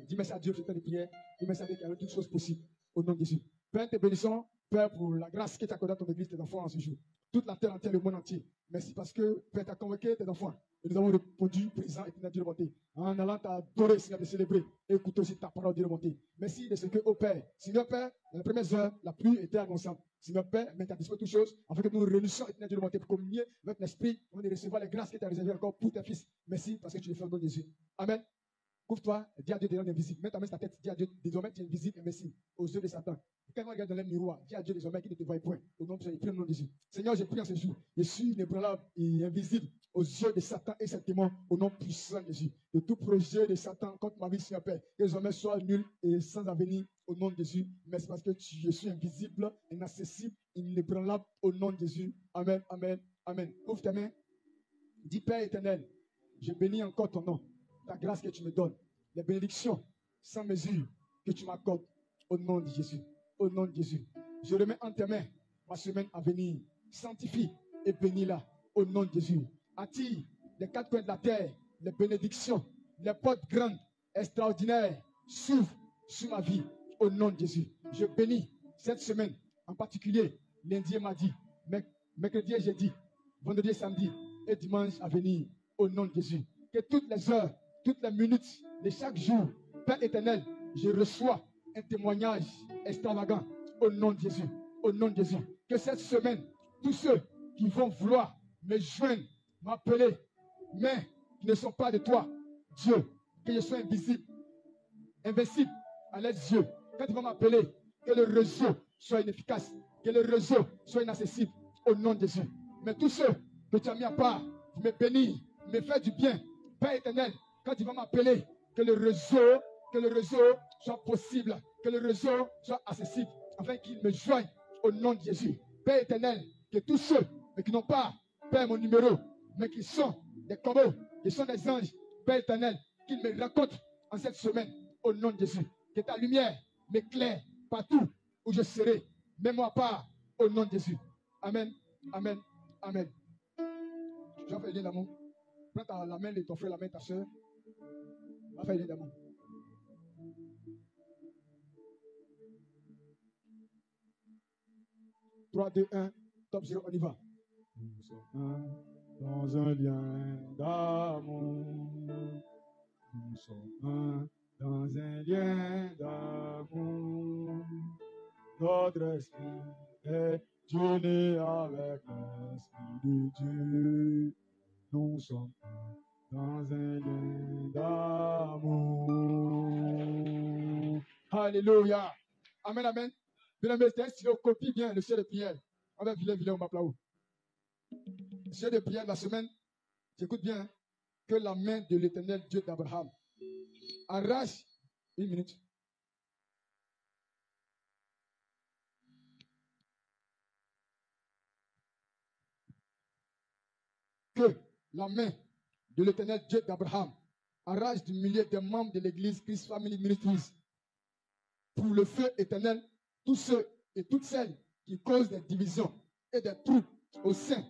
Dis merci à Dieu pour le temps de prière. Dis merci à Dieu qui a toutes choses possibles. Au nom de Jésus. Père, te bénissons, Père, pour la grâce que tu as accordée à ton église, tes enfants en ce jour. Toute la terre entière, le monde entier. Merci parce que Père, tu as convoqué tes enfants. Et nous avons répondu présent et tu as Dieu de bonté. En allant t'adorer, Seigneur, de célébrer. Et écouter aussi ta parole, Dieu de bonté. Merci de ce que, ô Père, Seigneur Père, dans les premières heures, la pluie était annonçante. Seigneur Père, mais tu as disposé toutes choses, afin que nous nous réunissions et tu as Dieu de bonté pour communier avec l'esprit, afin de recevoir les grâces que tu as réservées encore pour tes fils. Merci parce que tu le fais au nom de Jésus. Amen. Couvre-toi, dis à Dieu de invisible. Mets ta main sur ta tête, dis à Dieu, désormais tu es invisible et invincible aux yeux de Satan. Quand on regarde dans le miroir, dis à Dieu désormais qu'il ne te voit point. Au nom de Jésus, prie au nom de Jésus. Seigneur, je prie en ce jour. Je suis inébranlable et invisible aux yeux de Satan et ses démons au nom puissant de Jésus. De tout projet de Satan contre ma vie, Seigneur Père, que désormais soit nul et sans avenir au nom de Jésus. Merci parce que je suis invisible, inaccessible, inébranlable au nom de Jésus. Amen, amen, amen. Ouvre tes mains. Dis Père éternel, je bénis encore ton nom. Ta grâce que tu me donnes, les bénédictions sans mesure que tu m'accordes au nom de Jésus. Au nom de Jésus. Je remets en tes mains ma semaine à venir. Sanctifie et bénis-la au nom de Jésus. Attire les quatre coins de la terre, les bénédictions, les portes grandes, extraordinaires, s'ouvrent sur ma vie au nom de Jésus. Je bénis cette semaine, en particulier lundi et mardi, mercredi et jeudi, vendredi et samedi et dimanche à venir au nom de Jésus. Que toutes les heures, toutes les minutes de chaque jour, Père éternel, je reçois un témoignage extravagant au nom de Jésus. Au nom de Jésus. Que cette semaine, tous ceux qui vont vouloir me joindre, m'appeler, mais qui ne sont pas de toi, Dieu, que je sois invisible, invincible à leurs yeux. Quand ils vont m'appeler, que le réseau soit inefficace, que le réseau soit inaccessible au nom de Jésus. Mais tous ceux que tu as mis à part, me bénir, me faire du bien, Père éternel, quand ils vont m'appeler, que le réseau soit possible, que le réseau soit accessible, afin qu'ils me joignent au nom de Jésus. Père éternel, que tous ceux qui n'ont pas, Père, mon numéro, mais qui sont des corbeaux, qui sont des anges, Père éternel, qu'ils me rencontrent en cette semaine au nom de Jésus. Que ta lumière m'éclaire partout où je serai, mets-moi part au nom de Jésus. Amen, amen, amen. Je vais faire lien d'amour. Prends la main de ton frère, la main de ta soeur. On va faire lien d'amour. Trois, 2, 1, top 0, on y va. Nous sommes dans un lien d'amour. Nous sommes dans un lien d'amour. Notre esprit est unis avec l'esprit de Dieu. Nous sommes dans un lien d'amour. Alléluia. Amen, amen. Bien aimé, c'est un stylo, copie bien le ciel de prière. On va vilain, on va là-haut. Le ciel de prière de la semaine, j'écoute bien, hein, que la main de l'éternel Dieu d'Abraham arrache, une minute. Que la main de l'éternel Dieu d'Abraham arrache du milieu des membres de l'église Christ Family Ministries pour le feu éternel tous ceux et toutes celles qui causent des divisions et des troubles au sein,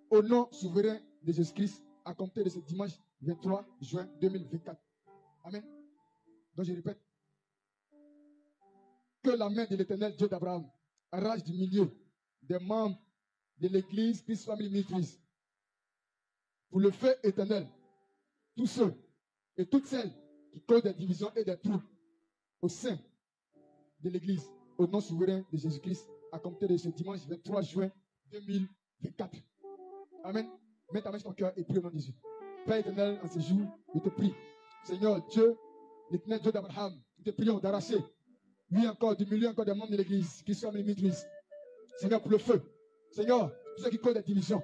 au nom souverain de Jésus-Christ, à compter de ce dimanche 23 juin 2024. Amen. Donc je répète, que la main de l'éternel Dieu d'Abraham arrache du milieu des membres de l'église Christ Family Ministries pour le feu éternel tous ceux et toutes celles qui causent des divisions et des troubles au sein de l'église, au nom souverain de Jésus-Christ, à compter de ce dimanche 23 juin 2024. Amen. Mets ta main sur ton cœur et prie au nom de Jésus. Père éternel, en ces jours, je te prie. Seigneur Dieu, l'éternel Dieu d'Abraham, nous te prions d'arracher, lui encore, du milieu encore des membres de l'église, qui sont dans l'église. Seigneur, pour le feu. Seigneur, tous ceux qui causent des divisions.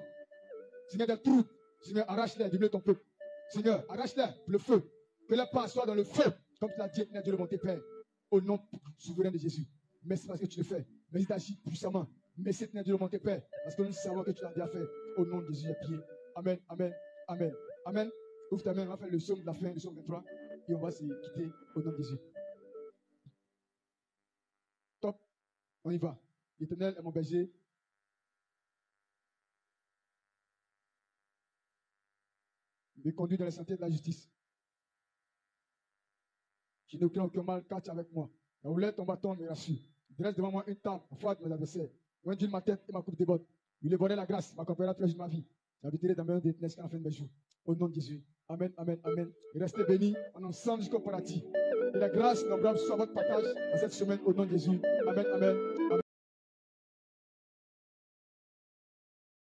Seigneur, des trous. Seigneur, arrache-les du milieu de ton peuple. Seigneur, arrache-les pour le feu. Que leur part soit dans le feu, comme tu l'as dit, éternel Dieu de mon Père, au nom souverain de Jésus. Merci parce que tu le fais. Merci d'agir puissamment. Merci, éternel Dieu de mon Père, parce que nous savons que tu l'as déjà fait. Au nom de Jésus, j'ai prié. Amen, amen, amen. Amen. Ouvre ta main, on va faire le psaume de la fin, le psaume 23, et on va se quitter au nom de Jésus. Top, on y va. L'Éternel est mon berger. Il me conduit dans la santé de la justice. Je ne crains aucun mal car tu es avec moi. La houlette, ton bâton me rassure. Dresse devant moi une table en face de mes adversaires. Loin d'une ma tête et ma coupe de bottes. Il est bonnet la grâce, m'accompagnera tous les jours de ma vie. J'habiterai dans la maison de l'Éternel jusqu'à la fin de mes jours. Au nom de Jésus. Amen, amen, amen. Et restez bénis en ensemble jusqu'au paradis. Et la grâce, l'innombrable soit votre partage dans cette semaine au nom de Jésus. Amen, amen.